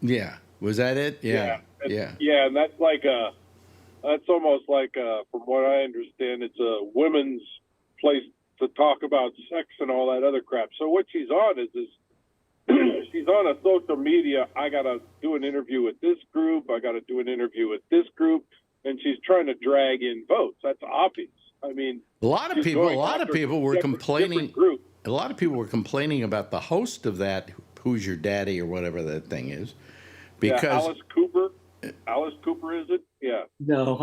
Yeah. Was that it? Yeah. Yeah, and that's like that's almost like from what I understand, it's a women's place to talk about sex and all that other crap. So what she's on is she's on a social media. I got to do an interview with this group. I got to do an interview with this group, and she's trying to drag in votes. That's obvious. I mean, a lot of people were complaining. A lot of people were complaining about the host of that. Who's Your Daddy or whatever that thing is. Because Alice Cooper, is it? Yeah. No,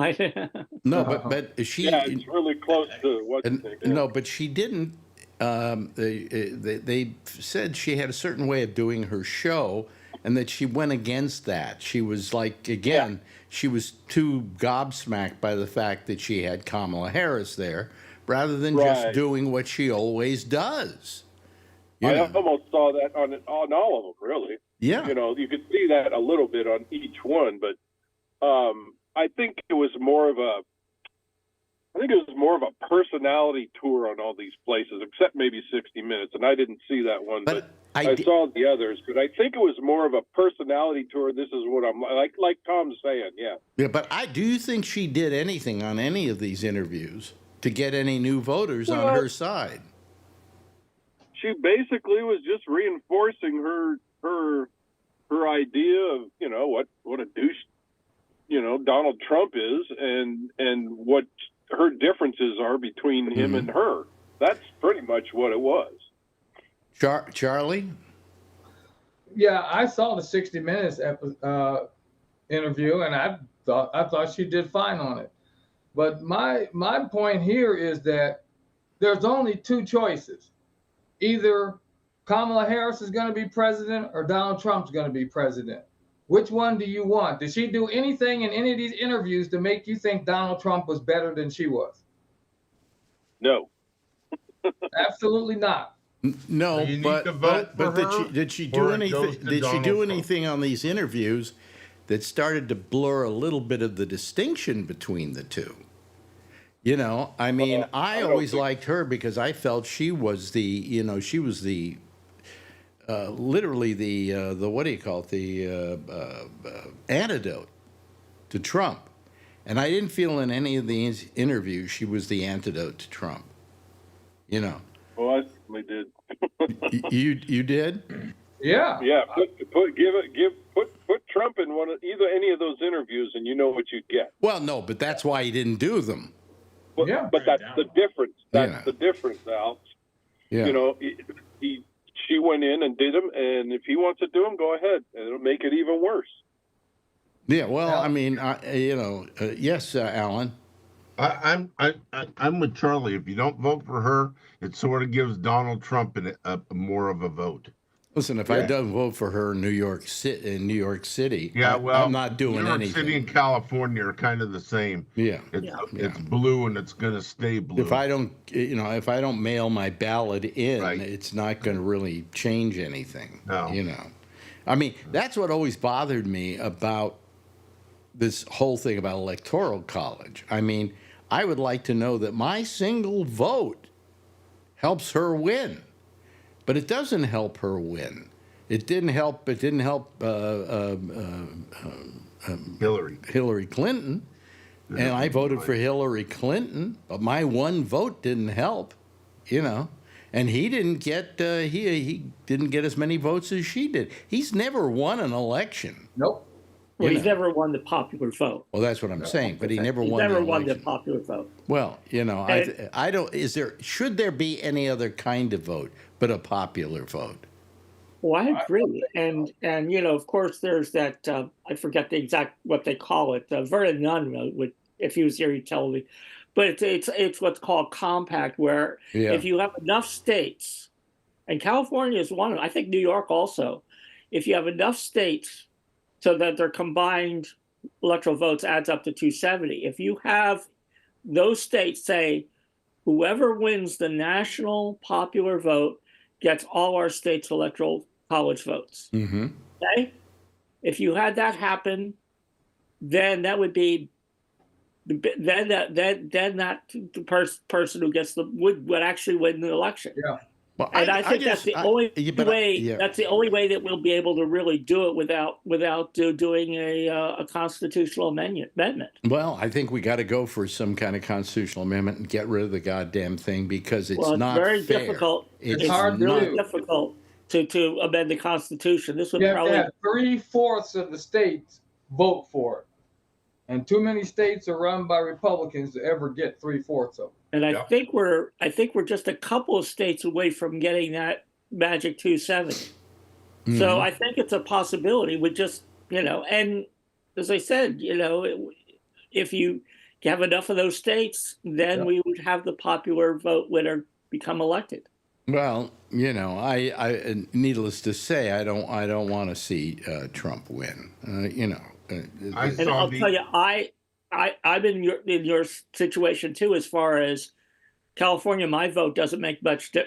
but she. Yeah, it's really close to what you think. No, but she didn't. They said she had a certain way of doing her show, and that she went against that. She was like, she was too gobsmacked by the fact that she had Kamala Harris there, rather than just doing what she always does. I almost saw that on all of them, really. Yeah. You know, you could see that a little bit on each one, but I think it was more of a personality tour on all these places, except maybe 60 Minutes, and I didn't see that one, but I saw the others. But I think it was more of a personality tour. This is what I'm like Tom's saying, yeah. Yeah, but do you think she did anything on any of these interviews to get any new voters on her side? She basically was just reinforcing her idea of, you know, what a douche, you know, Donald Trump is, and what her differences are between him and her. That's pretty much what it was. Charlie? Yeah, I saw the 60 Minutes interview, and I thought she did fine on it. But my point here is that there's only two choices. Either Kamala Harris is going to be president or Donald Trump's going to be president. Which one do you want? Did she do anything in any of these interviews to make you think Donald Trump was better than she was? No. Absolutely not. No, You need but to vote for her, did she do or it anything? goes to Did she Donald do Trump. anything on these interviews that started to blur a little bit of the distinction between the two? You know, I mean, I always liked her because I felt she was the literally the what do you call it, the antidote to Trump, and I didn't feel in any of these interviews she was the antidote to Trump. You know. Well, I certainly did. You did? Yeah. Yeah, put Trump in any of those interviews, and you know what you'd get. Well, no, but that's why he didn't do them. But, Yeah. but that's the difference. Yeah. The difference, Al. Yeah. You know, she went in and did them, and if he wants to do them, go ahead, and it'll make it even worse. Yeah. Well, I mean, yes, Alan. I'm with Charlie. If you don't vote for her, it sort of gives Donald Trump more of a vote. Listen, if I don't vote for her in New York City, Yeah, well, I'm not doing New York anything. City and California are kind of the same. Yeah. It's blue and it's going to stay blue. If I don't mail my ballot in, Right. it's not going to really change anything. No. You know, I mean, that's what always bothered me about this whole thing about electoral college. I mean, I would like to know that my single vote helps her win, but it doesn't help her win. It didn't help. Hillary Clinton, and I voted for Hillary Clinton, but my one vote didn't help. You know, and he didn't get he didn't get as many votes as she did. He's never won an election. Nope. Well, You he's know. never won the popular vote. Well, that's what I'm saying, but he never He's won. never the won the election. popular vote. Well, you know, And- I don't. Should there be any other kind of vote but a popular vote? Well, I agree, and you know, of course, there's that I forget the exact what they call it. Vernon Nunn would, if he was here, he'd tell me, but it's what's called compact, where Yeah. if you have enough states, and California is one of them, I think New York also, if you have enough states so that their combined electoral votes adds up to 270. If you have those states say, whoever wins the national popular vote gets all our states' electoral college votes. Mm-hmm. Okay, if you had that happen, then that would be then the person who gets would actually win the election. Yeah. Well, And I think that's the only way. That's the only way that we'll be able to really do it without doing a constitutional amendment. Well, I think we got to go for some kind of constitutional amendment and get rid of the goddamn thing because it's not very fair. difficult. It's hard to not- do. Difficult to amend the Constitution. This would You have to probably have 3/4 of the states vote for it. And too many states are run by Republicans to ever get 3/4 of them. And I Yeah. think we're just a couple of states away from getting that magic 270. Mm-hmm. So I think it's a possibility with just, you know, and as I said, you know, if you have enough of those states, then we would have the popular vote winner become elected. Well, you know, I needless to say, I don't want to see Trump win. You know, I And saw I'll the- tell you, I'm in your situation too, as far as California. My vote doesn't make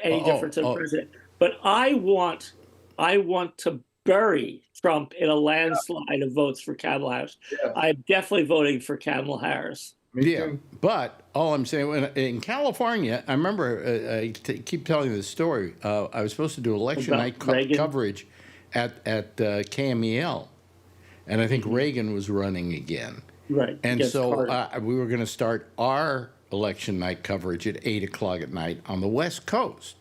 any difference in president, but I want to bury Trump in a landslide of votes for Kamala Harris. Yes. I'm definitely voting for Kamala Harris. Me Yeah, too. but all I'm saying, in California, I remember, keep telling this story. I was supposed to do election About night Reagan? coverage at KMEL, and I think Reagan was running again. Right. And against so Carter. we were going to start our election night coverage at 8 o'clock at night on the West Coast,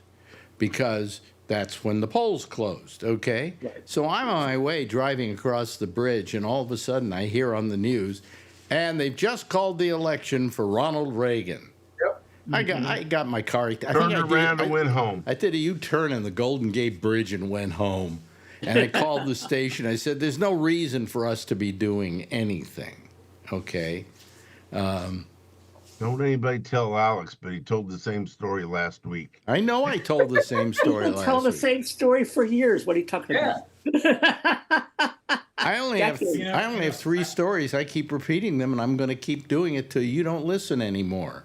because that's when the polls closed, okay? Right. So I'm on my way driving across the bridge, and all of a sudden I hear on the news, and they've just called the election for Ronald Reagan. Yep. I got my car. Turned around and went home. I did a U-turn in the Golden Gate Bridge and went home. And I called the station. I said, there's no reason for us to be doing anything, okay? Don't anybody tell Alex, but he told the same story last week. I know I told the same story I've been telling the last week. same story for years. What are you talking Yeah. about? I only have 3 stories. I keep repeating them, and I'm going to keep doing it till you don't listen anymore.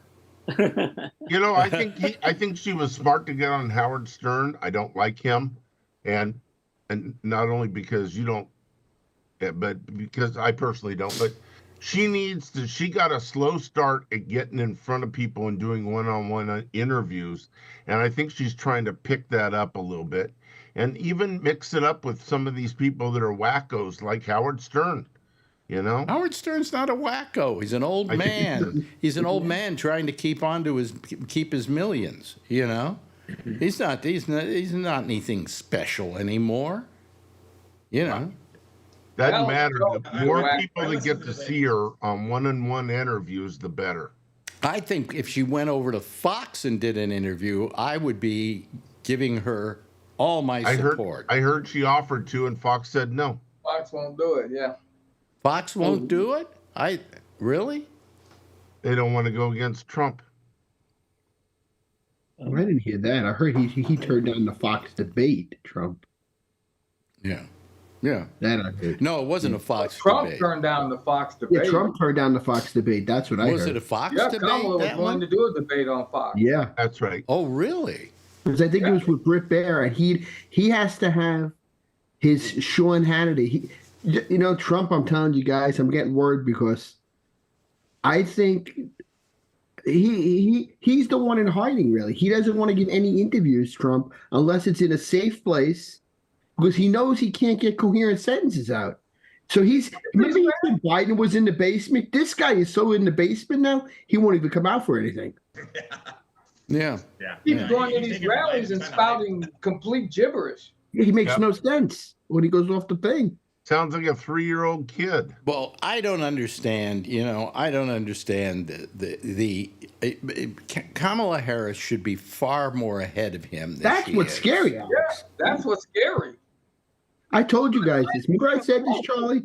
You know, I think she was smart to get on Howard Stern. I don't like him, and not only because you don't, but because I personally don't. But she got a slow start at getting in front of people and doing one-on-one interviews, and I think she's trying to pick that up a little bit, and even mix it up with some of these people that are wackos like Howard Stern. You know, Howard Stern's not a wacko. He's an old man. He's an old man trying to keep his millions. You know, he's not anything special anymore. You know. doesn't Well, matter. no, The more I people that get to see her on one-on-one interviews, the better. I think if she went over to Fox and did an interview, I would be giving her all my support. I heard she offered to, and Fox said no. Fox won't do it. Yeah. Fox won't do it? Really? They don't want to go against Trump. Oh, I didn't hear that. I heard he turned down the Fox debate, Trump. Yeah. Yeah. That I heard. No, it wasn't a Fox Trump debate. turned down the Fox debate. Yeah, Trump turned down the Fox debate. That's what I heard. Was it a Fox Yeah, debate? Kamala was That going one? to do a debate on Fox. Yeah, That's right. Oh, really? because I think it was with Britt Baer, and he has to have his Sean Hannity. You know, Trump. I'm telling you guys, I'm getting worried because I think he's the one in hiding. Really, he doesn't want to give any interviews, Trump, unless it's in a safe place, because he knows he can't get coherent sentences out. So maybe he said Biden was in the basement. This guy is so in the basement now, he won't even come out for anything. Yeah. Yeah. He's Yeah, going to he's these taking rallies and advantage, trying to spouting complete gibberish. He makes Yep. no sense when he goes off the thing. Sounds like a 3-year-old kid. Well, I don't understand. I don't understand Kamala Harris should be far more ahead of him. Than That's she what's is. scary, Alex. Yeah, that's what's scary. I told you guys this. Remember I said this, Charlie?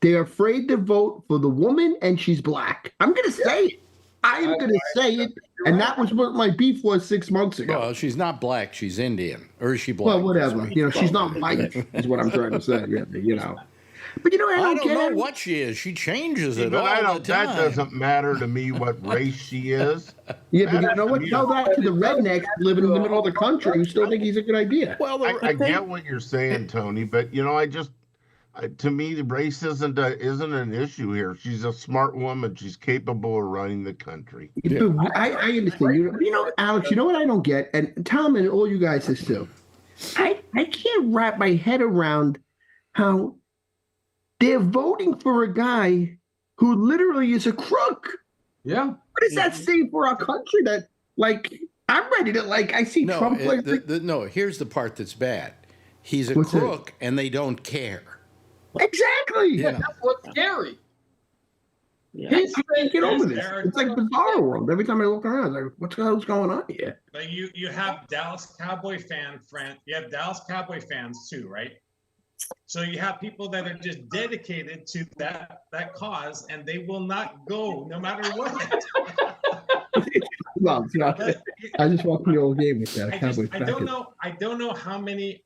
They're afraid to vote for the woman, and she's black. I'm going to say it. I am going to say it. And that was what my beef was 6 months ago. Well, she's not black. She's Indian, or is she black? Well, whatever. She's not white, is what I'm trying to say. Really, But I I don't don't get know it. what she is. She changes it But all the time. that doesn't matter to me what race she is. Yeah, but you Matters know to what? me. Tell that to the rednecks living in the middle of the country who still think he's a good idea. Well, I get what you're saying, Tony, but to me, the race isn't an issue here. She's a smart woman. She's capable of running the country. Yeah. But I understand. Alex, you know what I don't get? And Tom and all you guys this too. I can't wrap my head around how they're voting for a guy who literally is a crook. Yeah. What does that say for our country? That, I'm ready to, I see No, Trump no. Here's the part that's bad. He's a What's that? crook, and they don't care. Exactly. You know. That's what's scary. Yeah. He's I can't get over this. Eric- It's like bizarre world. Every time I look around, it's like, what the hell's going on here? Like you have Dallas Cowboy you have Dallas Cowboy fans too, right? So you have people that are just dedicated to that cause, and they will not go no matter what. Well, I just walked the old game with that. I don't know how many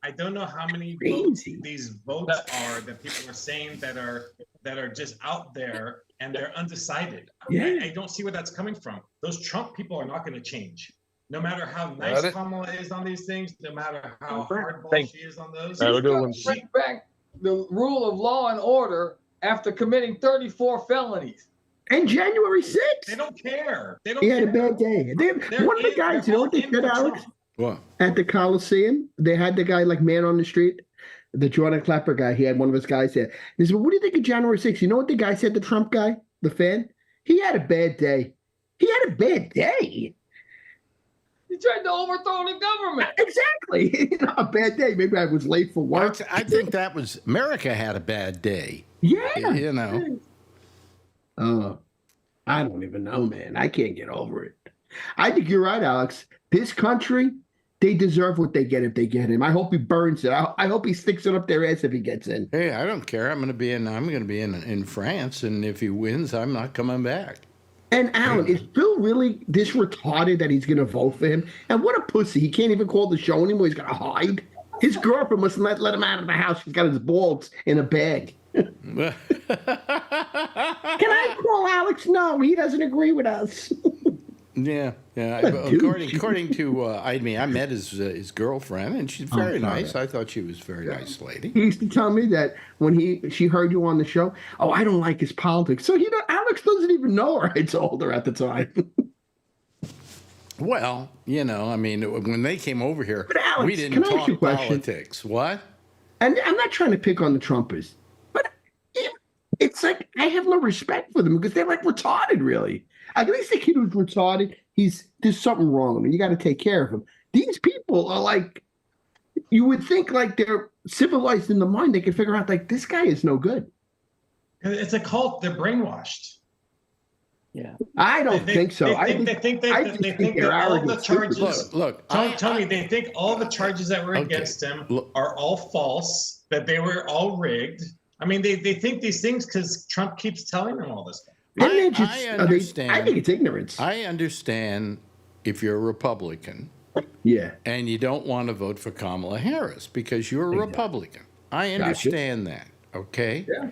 votes Crazy. these votes are that people are saying that are just out there and they're undecided. Yeah. I don't see where that's coming from. Those Trump people are not going to change. No matter how nice Kamala is on these things, no matter how hardball she is on those, Bring back the rule of law and order after committing 34 felonies. And January 6th. They don't care. They don't. He had a bad day. One of the guys, you know what they said, Alex? What? At the Coliseum, they had the guy like man on the street, the Jordan Clapper guy. He had one of his guys there. He said, "What do you think of January 6th?" You know what the guy said? The Trump guy, the fan. He had a bad day. He had a bad day. He tried to overthrow the government. Exactly. A bad day. Maybe I was late for work. I think that was America had a bad day. Yeah. You know. I don't even know, man. I can't get over it. I think you're right, Alex. This country, they deserve what they get if they get him. I hope he burns it. I hope he sticks it up their ass if he gets in. Hey, I don't care. I'm going to be in France, and if he wins, I'm not coming back. And Alan, is Bill really this retarded that he's going to vote for him? And what a pussy. He can't even call the show anymore. He's going to hide. His girlfriend must let him out of the house. He's got his balls in a bag. Can I call Alex? No, he doesn't agree with us. Yeah. According to I met his girlfriend, and she's very nice. I thought she was a very nice lady. He used to tell me that when she heard you on the show, oh, I don't like his politics. So Alex doesn't even know her. I told her at the time. Well, when they came over here, But Alex, we didn't can I ask you a talk question? politics. What? And I'm not trying to pick on the Trumpers, but it's like I have no respect for them because they're like retarded, really. At least the kid who's retarded, there's something wrong with him. You got to take care of him. These people are like, you would think like they're civilized in the mind. They can figure out like this guy is no good. It's a cult. They're brainwashed. Yeah, I don't think so. They think that all the charges. Look, Tony, they think all the charges that were against him are all false. That they were all rigged. I mean, they think these things because Trump keeps telling them all this stuff. I understand. I think it's ignorance. I understand if you're a Republican. Yeah. And you don't want to vote for Kamala Harris because you're a Republican. I understand that. Okay. Yeah.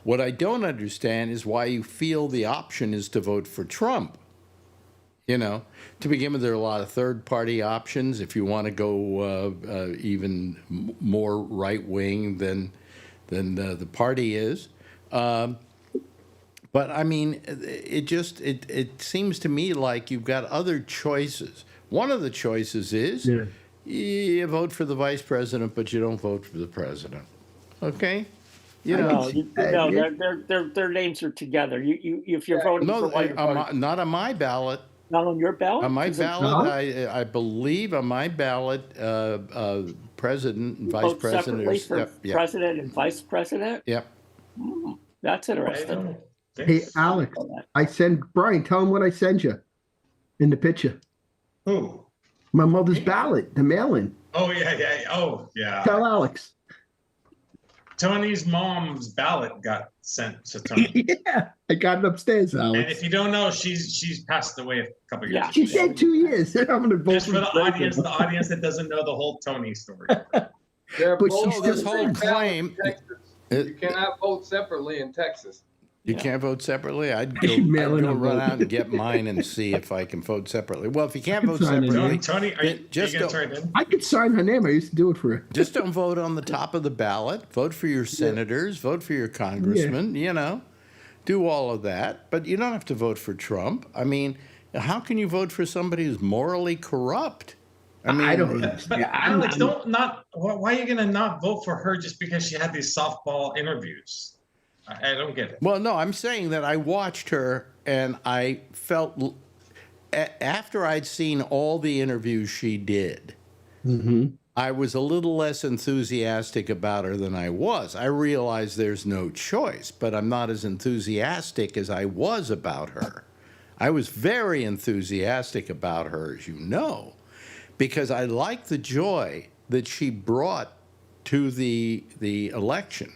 What I don't understand is why you feel the option is to vote for Trump. To begin with, there are a lot of third-party options if you want to go even more right-wing than the party is. But I mean, it seems to me like you've got other choices. One of the choices is you vote for the vice president, but you don't vote for the president. Okay. No, their names are together. If you're voting for one, not on my ballot. Not on your ballot. On my ballot, I believe on my ballot, president and vice president. President and vice president. Yep. That's interesting. Hey, Alex, I send Brian. Tell him what I send you in the picture. Who? My mother's ballot, the mail-in. Oh yeah. Oh yeah. Tell Alex. Tony's mom's ballot got sent to Tony. Yeah, I got it upstairs, Alex. And if you don't know, she's passed away a couple of years. Yeah, she said 2 years. I'm gonna vote just for the audience that doesn't know the whole Tony story. But this whole claim. You cannot vote separately in Texas. You can't vote separately? I'd go run out and get mine and see if I can vote separately. Well, if you can't vote separately, Tony, I could sign her name. I used to do it for her. Just don't vote on the top of the ballot. Vote for your senators. Vote for your congressmen. Do all of that. But you don't have to vote for Trump. I mean, how can you vote for somebody who's morally corrupt? I mean, I don't. Alex, why are you going to not vote for her just because she had these softball interviews? I don't get it. Well, no, I'm saying that I watched her and I felt after I'd seen all the interviews she did, I was a little less enthusiastic about her than I was. I realized there's no choice, but I'm not as enthusiastic as I was about her. I was very enthusiastic about her, as you know, because I liked the joy that she brought to the election.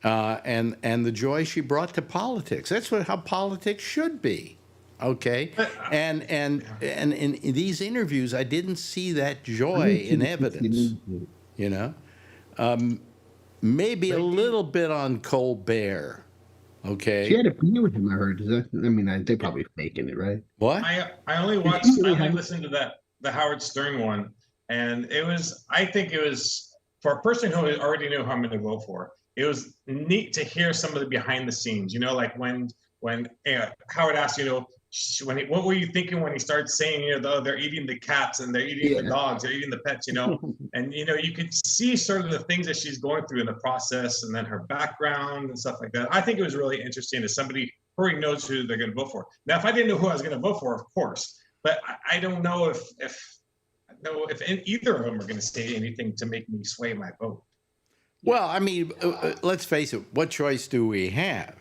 And the joy she brought to politics. That's how politics should be, okay? And in these interviews, I didn't see that joy in evidence, Maybe a little bit on Colbert, Okay. She had a beer with him, I heard. Is that, I mean, they probably faking it, right? What? I only listened to the Howard Stern one, and I think it was for a person who already knew who I'm going to vote for. It was neat to hear some of the behind the scenes. Like when Howard asked, what were you thinking when he started saying, they're eating the cats and they're eating the dogs, they're eating the pets, and you could see sort of the things that she's going through in the process, and then her background and stuff like that. I think it was really interesting as somebody who already knows who they're going to vote for. Now, if I didn't know who I was going to vote for, of course, but I don't know if either of them are going to say anything to make me sway my vote. Well, I mean, let's face it. What choice do we have?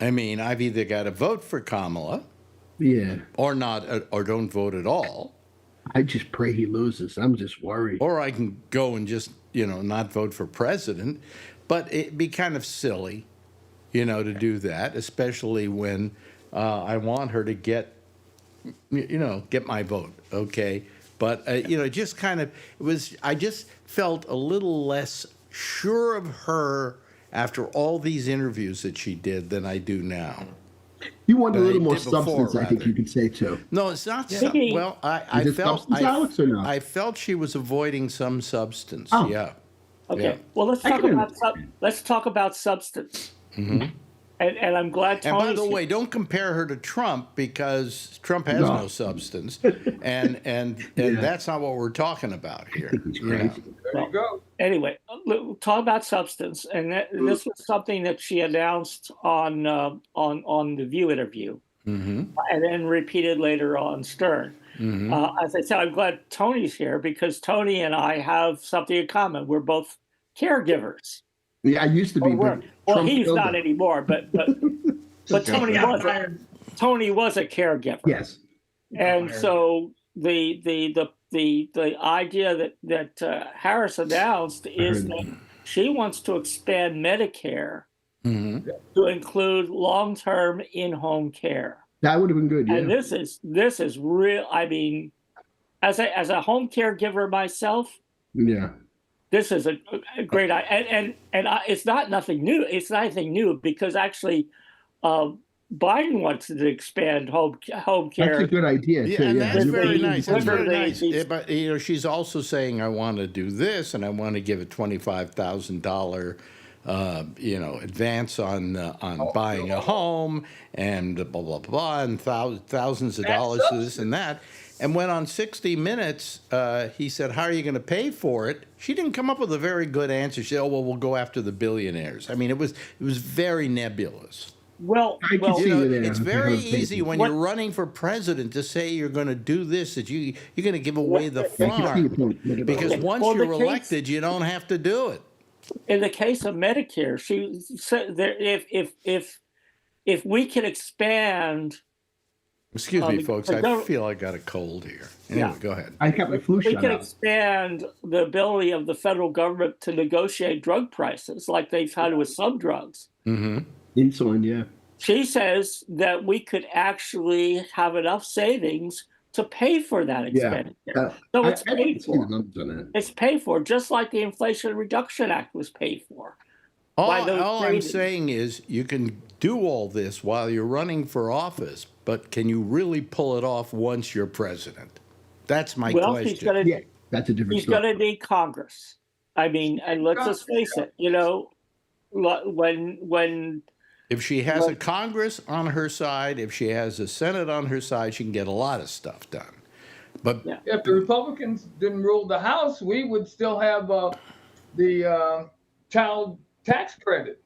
I mean, I've either got to vote for Kamala, or not, or don't vote at all. I just pray he loses. I'm just worried. Or I can go and just, not vote for president. But it'd be kind of silly, to do that, especially when I want her to get my vote. Okay. But, just kind of, I just felt a little less sure of her after all these interviews that she did than I do now. You want a little more substance, I think you could say, too. No, it's not. Well, I felt, Alex, or not? I felt she was avoiding some substance. Oh. Yeah. Okay. Yeah. Well, let's talk about substance. Mm-hmm. And I'm glad Tony's And by the way, don't compare her to Trump, because Trump has no substance, and that's not what we're talking about here. There you go. Anyway, talk about substance, and this was something that she announced on the View interview, and then repeated later on Stern. As I said, I'm glad Tony's here, because Tony and I have something in common. We're both caregivers. Yeah, I used to be. Well, he's not anymore, but Tony was a caregiver. Yes. And so the idea that Harris announced is that she wants to expand Medicare to include long-term in-home care. That would have been good. Yeah. And this is real. I mean, as a home caregiver myself, this is a great idea, and it's not nothing new. It's not anything new, because actually, Biden wants to expand home care. That's a good idea. Yeah, too. and Yeah. that's very nice. That's very nice. But she's also saying, I want to do this, and I want to give a $25,000, advance on buying a home, and blah blah blah, and thousands of dollars to this and that. And when on 60 Minutes, he said, how are you going to pay for it? She didn't come up with a very good answer. She said, we'll go after the billionaires. I mean, it was very nebulous. Well, it's very easy when you're running for president to say you're going to do this, that you're going to give away the farm. Because once you're elected, you don't have to do it. In the case of Medicare, she said that if we can expand. Excuse me, folks. I feel I got a cold here. Anyway, go ahead. I got my flu shot. We can expand the ability of the federal government to negotiate drug prices, like they've had with some drugs. Insulin, yeah. She says that we could actually have enough savings to pay for that expenditure. So it's paid for. It's paid for, just like the Inflation Reduction Act was paid for. All I'm saying is you can do all this while you're running for office, but can you really pull it off once you're president? That's my question. That's a different He's going to need Congress. I mean, and let's just face it, when if she has a Congress on her side, if she has a Senate on her side, she can get a lot of stuff done. But if the Republicans didn't rule the House, we would still have the child tax credit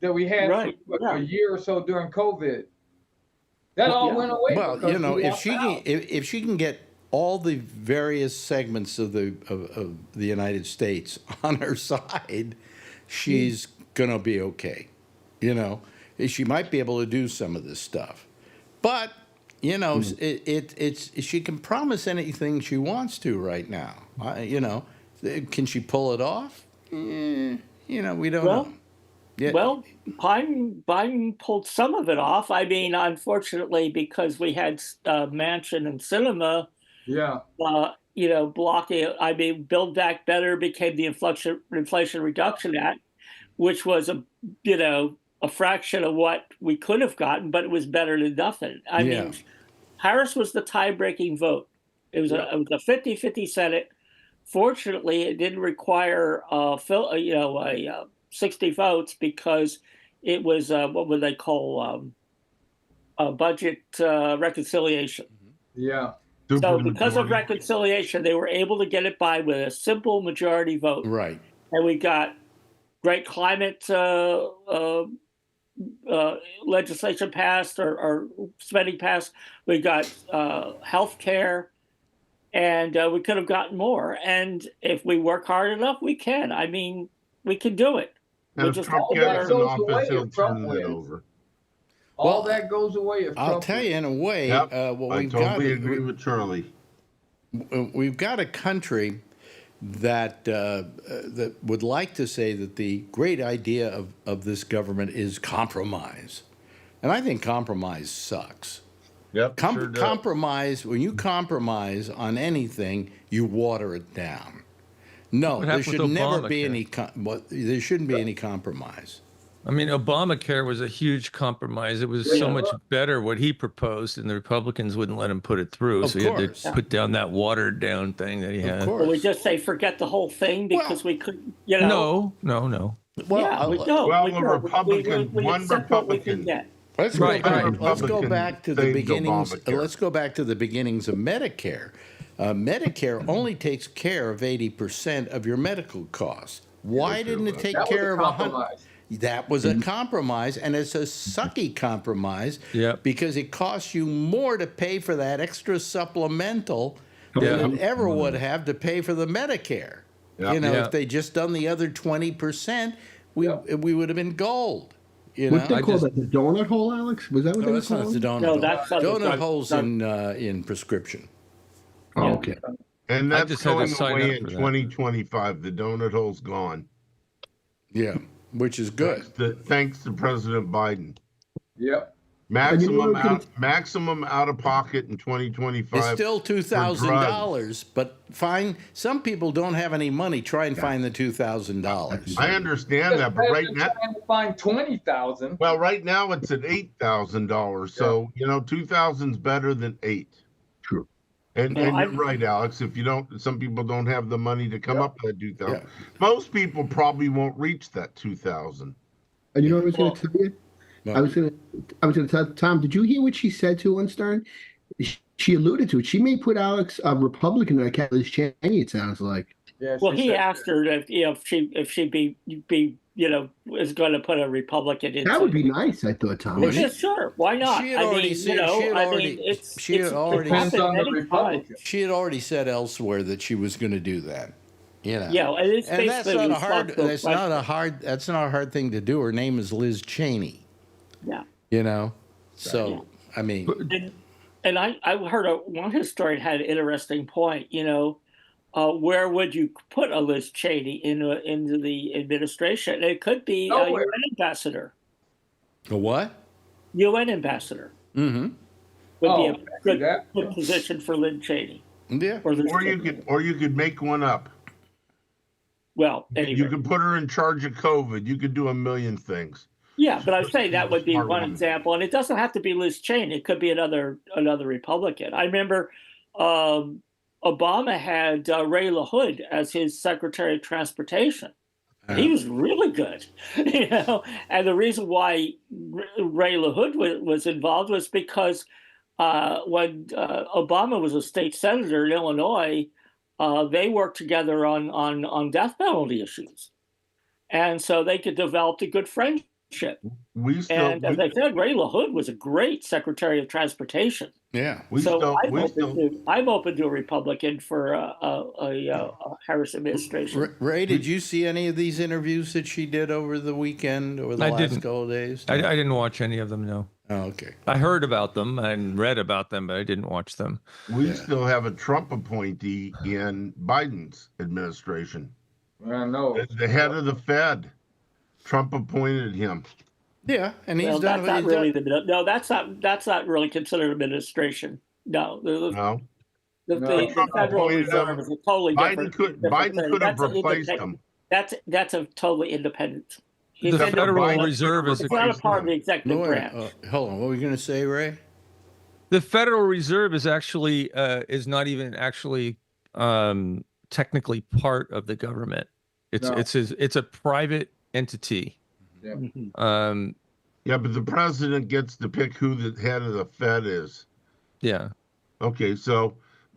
that we had for a year or so during COVID. That all went away. Well, if she can get all the various segments of the United States on her side, she's gonna be okay. She might be able to do some of this stuff, but she can promise anything she wants to right now. Can she pull it off? We don't know. Yeah. Well, Biden pulled some of it off. I mean, unfortunately, because we had Manchin and Sinema, blocking. I mean, Build Back Better became the Inflation Reduction Act, which was a fraction of what we could have gotten, but it was better than nothing. I mean, Harris was the tie-breaking vote. It was a 50-50 Senate. Fortunately, it didn't require 60 votes because it was what would they call a budget reconciliation. Yeah. So because of reconciliation, they were able to get it by with a simple majority vote. Right. And we got great climate legislation passed or spending passed. We got health care, and we could have gotten more. And if we work hard enough, we can. I mean, we can do it. And if Trump gets in office, he'll turn that over. All that goes away if I'll Trump tell you, in a way, Yep, what I we've totally got, agree with Charlie. We've got a country that that would like to say that the great idea of this government is compromise, and I think compromise sucks. Yep, sure does. Compromise, when you compromise on anything, you water it down. No, there should never be any. There shouldn't be any compromise. I mean, Obamacare was a huge compromise. It was so much better what he proposed, and the Republicans wouldn't let him put it through. So he had to put down that watered down thing that he had. Or we just say forget the whole thing because we couldn't, you know. No. Well, the Republican, one Republican. Let's go back to the beginnings. Let's go back to the beginnings of Medicare. Medicare only takes care of 80% of your medical costs. Why didn't it take care of 100%? That was a compromise, and it's a sucky compromise because it costs you more to pay for that extra supplemental than it ever would have to pay for the Medicare. You know, if they just done the other 20%, we would have been gold. You know? What they call that? The donut hole, Alex? Was that what they were calling? The donut hole. That's donut holes in prescription. Oh, okay. And that's going away in 2025. The donut hole's gone. Yeah, which is good. Thanks to President Biden. Yep. Maximum out of pocket in 2025. It's still $2,000, but fine. Some people don't have any money. Try and find the $2,000. I understand that, but right now, trying to find 20,000. Well, right now it's at $8,000. So you know, 2,000's better than 8. True. And you're right, Alex. If you don't, some people don't have the money to come up with that 2,000. Most people probably won't reach that 2,000. And you know what I was going to tell you? No. I was gonna tell Tom. Did you hear what she said to Lynn Stern? She alluded to it. She may put Alex a Republican like Liz Cheney. It sounds like. Yeah, well, he asked her if she'd be is going to put a Republican in. That would be nice. I thought, Tom. Well, sure. Why not? She had already said elsewhere that she was going to do that. You know. Yeah, and it's basically that's not a hard thing to do. Her name is Liz Cheney. Yeah. You know, so I mean, and I heard one historian had an interesting point. You know, where would you put a Liz Cheney into the administration? It could be a UN ambassador. A what? UN ambassador. Mm-hmm. Would be a good position for Liz Cheney. Yeah. Or you could make one up. Well, anyway. You could put her in charge of COVID. You could do a million things. Yeah, but I'd say that would be one example, and it doesn't have to be Liz Cheney. It could be another Republican. I remember Obama had Ray LaHood as his Secretary of Transportation. He was really good, you know. And the reason why Ray LaHood was involved was because when Obama was a state senator in Illinois, they worked together on death penalty issues, and so they could develop a good friendship. And as I said, Ray LaHood was a great Secretary of Transportation. Yeah. I'm open to a Republican for a Harris administration. Ray, did you see any of these interviews that she did over the weekend or the last couple of days? I didn't watch any of them, no. Oh, okay. I heard about them and read about them, but I didn't watch them. We still have a Trump appointee in Biden's administration. I know. The head of the Fed. Trump appointed him. Yeah, and he's done. That's not really considered administration. No. The Federal Reserve is a totally different. Biden could have replaced him. That's a totally independent. He The said Federal no, Reserve is it's not a part of the executive No, wait, branch. hold on. What were you going to say, Ray? the Federal Reserve is actually is not even actually technically part of the government. No. It's a private entity. Yeah. Um, Yeah, but the president gets to pick who the head of the Fed is. yeah. Okay, so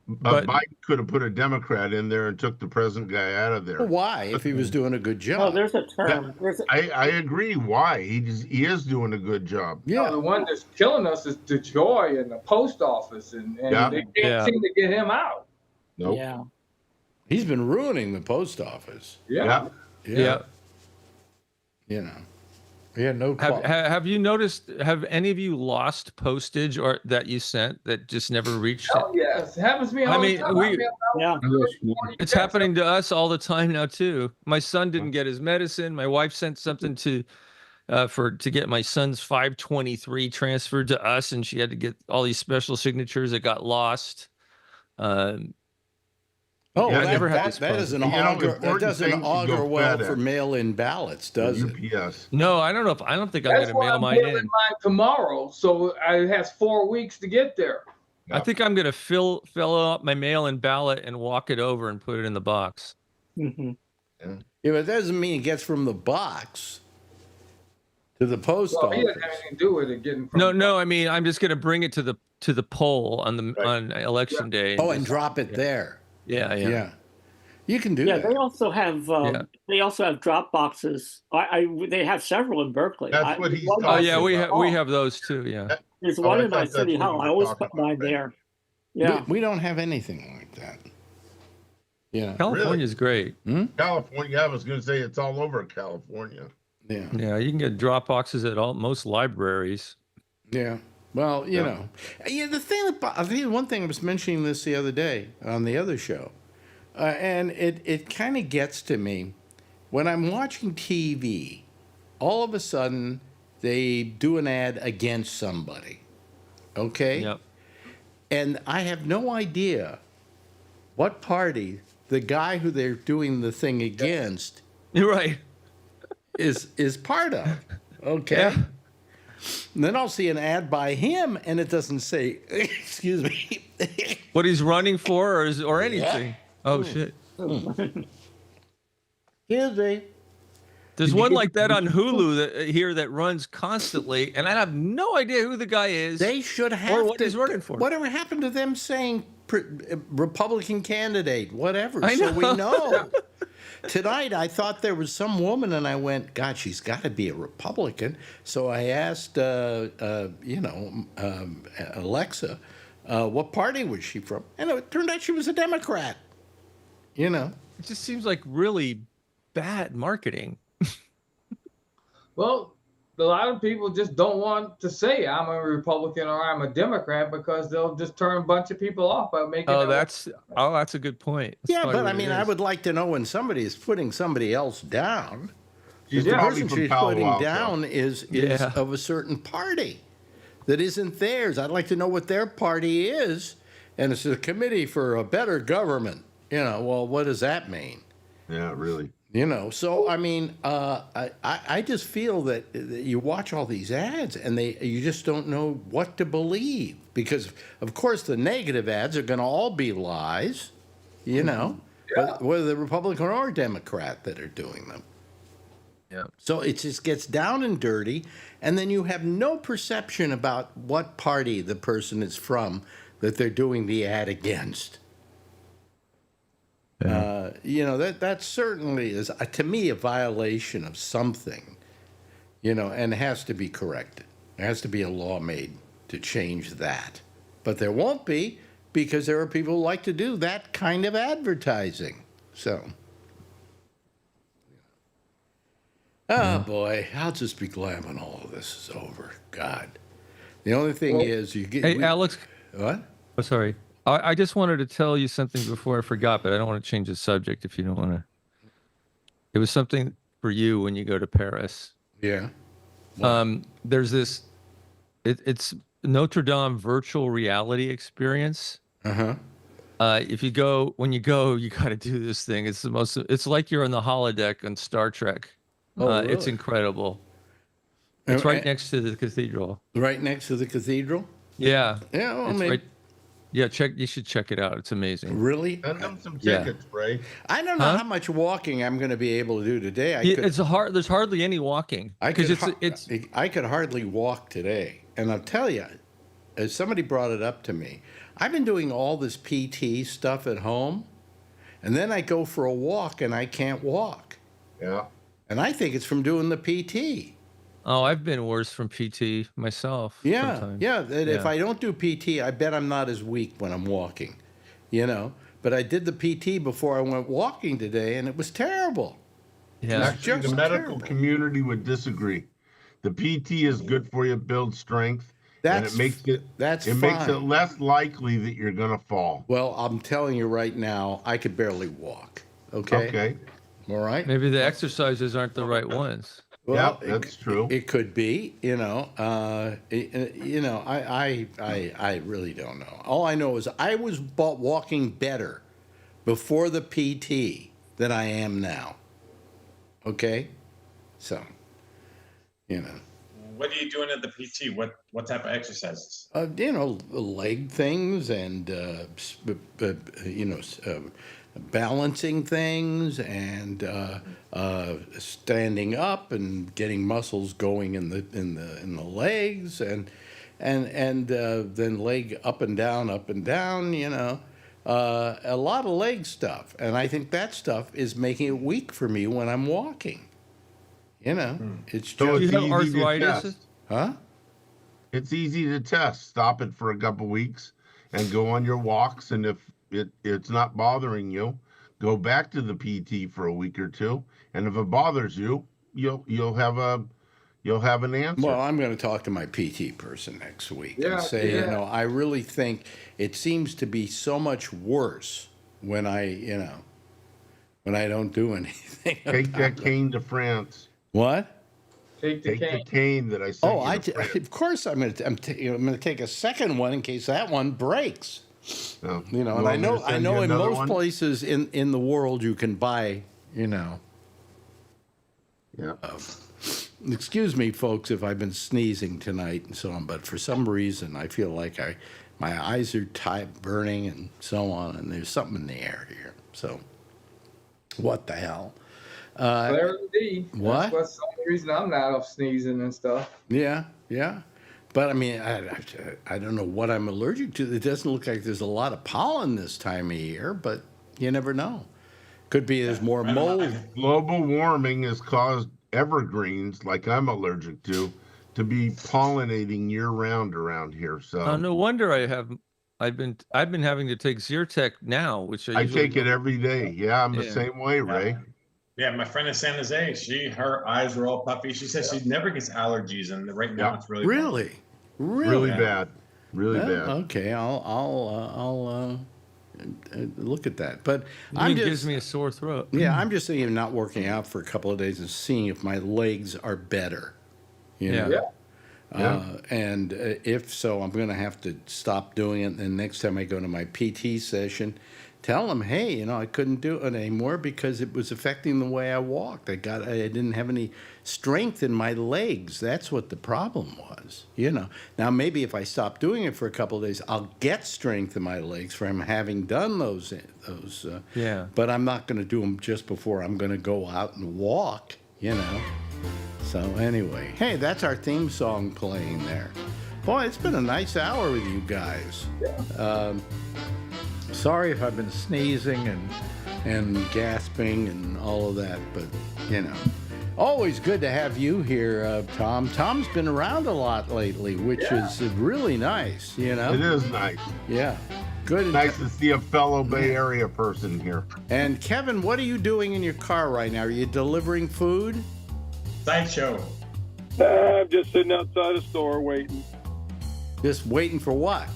But- Biden could have put a Democrat in there and took the present guy out of there. Well, why? If he was doing a good job. No, there's a term. I agree. Why he is doing a good job. yeah. The one that's killing us is DeJoy and the post office, and Yeah. they can't Yeah. seem to get him out. Nope. Yeah. He's been ruining the post office. Yeah. Yeah. You know, he had no. Have you noticed? Have any of you lost postage or that you sent that just never reached? Oh yes, it happens to me all I mean, the time. Yeah. It's happening to us all the time now too. My son didn't get his medicine. My wife sent something to get my son's 523 transferred to us, and she had to get all these special signatures that got lost. Oh, Yeah, that, never had that, this that problem. doesn't You know, augur. That important doesn't things to augur go well FedEx. for mail-in ballots, does it? UPS. No, I don't know if I don't think I'm That's going to why mail I'm mine mailing in. mine tomorrow, so it has 4 weeks to get there. I think I'm going to fill out my mail-in ballot and walk it over and put it in the box. Mhm. Yeah, but that doesn't mean it gets from the box to the post Well, he office. doesn't have anything to do with it getting from. No. I mean, I'm just going to bring it to the poll on Right. on election day. Oh, and drop it there. Yeah. You can do Yeah, that. they also have drop boxes. They have several in Berkeley. That's what he's one- Oh talking yeah, we about. have those too. Yeah. There's Oh, one I in my thought that's city what hall. you I were always talking put mine about, there. Yeah. We don't have anything like that. Yeah. California's great. California, I was going to say it's all over California. Yeah. Yeah, you can get drop boxes at most libraries. Yeah. Well, you know, the thing about, I think one thing I was mentioning this the other day on the other show, and it kind of gets to me when I'm watching TV. All of a sudden, they do an ad against somebody. Okay. Yep. And I have no idea what party the guy who they're doing the thing against You're right. is part of. Okay. Yeah. And then I'll see an ad by him, and it doesn't say, "Excuse me." What he's running for, or anything. Oh shit. Excuse me. There's one like that on Hulu that runs constantly, and I have no idea who the guy is. They should have or what he's running for. Whatever happened to them saying Republican candidate, whatever, I so we know. know. Tonight, I thought there was some woman, and I went, God, she's got to be a Republican. So I asked, Alexa, what party was she from? And it turned out she was a Democrat. You know. It just seems like really bad marketing. Well, a lot of people just don't want to say I'm a Republican or I'm a Democrat because they'll just turn a bunch of people off by making. That's a good point. That's Yeah, probably but what I it mean, I is. would like to know when somebody is putting somebody else down. She's The probably person from she's Palo putting Alto. down is Yeah. of a certain party that isn't theirs. I'd like to know what their party is, and it's a committee for a better government. You know, well, what does that mean? Yeah, really. You know, so I mean, I just feel that you watch all these ads and you just don't know what to believe because, of course, the negative ads are going to all be lies. You know, whether the Republican or Democrat that are doing them. Yeah. So it just gets down and dirty, and then you have no perception about what party the person is from that they're doing the ad against. You know, that certainly is, to me, a violation of something, you know, and it has to be corrected. There has to be a law made to change that. But there won't be because there are people who like to do that kind of advertising. So, oh boy, I'll just be glad when all of this is over. God. The only thing is you get... Hey, Alex. What? Oh, sorry. I just wanted to tell you something before I forgot, but I don't want to change the subject if you don't want to. It was something for you when you go to Paris. Yeah. There's this, it's Notre Dame virtual reality experience. Uh-huh. When you go, you got to do this thing. It's like you're on the holodeck on Star Trek. Oh, It's really? incredible. It's right next to the cathedral. Right next to the cathedral? Yeah. Yeah, well, It's maybe. right. Yeah, you should check it out. It's amazing. Really? Send them some Yeah. tickets, Ray. I don't know Huh? how much walking I'm going to be able to do today. There's hardly any walking because I could hardly walk today. And I'll tell you, as somebody brought it up to me, I've been doing all this PT stuff at home, and then I go for a walk and I can't walk. Yeah. And I think it's from doing the PT. Oh, I've been worse from PT myself. Yeah, sometimes. yeah. That If Yeah. I don't do PT, I bet I'm not as weak when I'm walking, you know. But I did the PT before I went walking today, and it was terrible. Yeah. Actually, the just medical terrible. community would disagree. The PT is good for you, builds strength, and That's it makes it that's it fine. makes it less likely that you're gonna fall. Well, I'm telling you right now, I could barely walk. Okay. Okay. All right. Maybe the exercises aren't the right ones. Well, Yeah, that's true. It could be, you know. I really don't know. All I know is I was walking better before the PT than I am now. Okay, so, you know. What are you doing at the PT? What type of exercises? Leg things and balancing things and standing up and getting muscles going in the legs and then leg up and down, a lot of leg stuff. And I think that stuff is making it weak for me when I'm walking. It's So just, Do you have easy to arthritis? test. huh? It's easy to test. Stop it for a couple weeks and go on your walks. And if it's not bothering you, go back to the PT for a week or two. And if it bothers you, you'll have an answer. Well, I'm going to talk to my PT person next week Yeah, and say, yeah. I really think it seems to be so much worse when I don't do anything. Take that cane to France. What? Take the Take the cane. cane that I sent Oh, you to France. of course I'm going to take a second one in case that one breaks. Oh, And I want me to know send you in another most one? places in the world you can buy, Yeah. Excuse me, folks, if I've been sneezing tonight and so on, but for some reason I feel like my eyes are burning and so on, and there's something in the air here. So, what the hell? Clarity. What? That's the only reason I'm not off sneezing and stuff. Yeah. But I mean, I don't know what I'm allergic to. It doesn't look like there's a lot of pollen this time of year, but you never know. Could be there's more mold. Global warming has caused evergreens, like I'm allergic to be pollinating year round around here. So Oh, no wonder I've been having to take Zyrtec now, which I usually take it every day. Yeah, I'm the Yeah. same way, Ray. Yeah, my friend in San Jose, her eyes are all puffy. She says she never gets allergies, and right now Yeah. it's really Really? Really Yeah. bad. Really Well, bad. okay, I'll look at that. But It gives me a sore throat. I'm just thinking of not working out for a couple of days and seeing if my legs are better. Yeah. And if so, I'm going to have to stop doing it. And next time I go to my PT session, tell them, hey, I couldn't do it anymore because it was affecting the way I walked. I didn't have any strength in my legs. That's what the problem was. Now maybe if I stop doing it for a couple of days, I'll get strength in my legs from having done those. Yeah. But I'm not going to do them just before I'm going to go out and walk. So anyway, hey, that's our theme song playing there. Boy, it's been a nice hour with you guys. Sorry if I've been sneezing and gasping and all of that, but always good to have you here, Tom. Tom's been around a lot lately, which is really nice. It is nice. Yeah, good. Nice to see a fellow Bay Area person here. And Kevin, what are you doing in your car right now? Are you delivering food? sideshow. I'm just sitting outside a store waiting Just waiting for what?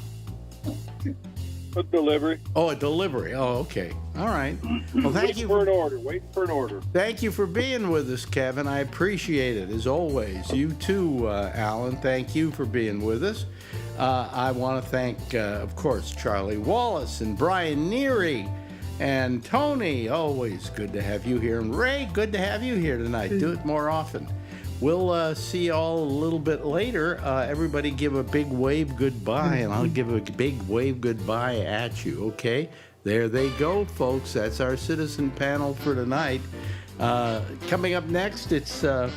for delivery. Oh, a delivery. Oh, okay. All right. Well, thank you. Waiting for an order. Thank you for being with us, Kevin. I appreciate it, as always. You too, Alan. Thank you for being with us. I want to thank, of course, Charlie Wallace and Brian Neary And Tony, always good to have you here. And Ray, good to have you here tonight. Do it more often. We'll see you all a little bit later. Everybody give a big wave goodbye, and I'll give a big wave goodbye at you, okay? There they go, folks. That's our citizen panel for tonight. Coming up next, it's... oh,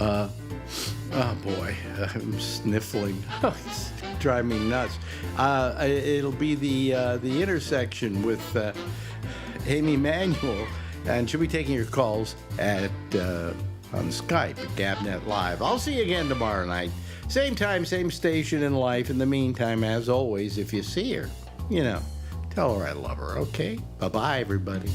boy. I'm sniffling. It's driving me nuts. It'll be the intersection with Amy Manuel, and she'll be taking your calls at... on Skype at Gabnet Live. I'll see you again tomorrow night. Same time, same station in life. In the meantime, as always, if you see her, tell her I love her, okay? Bye-bye, everybody.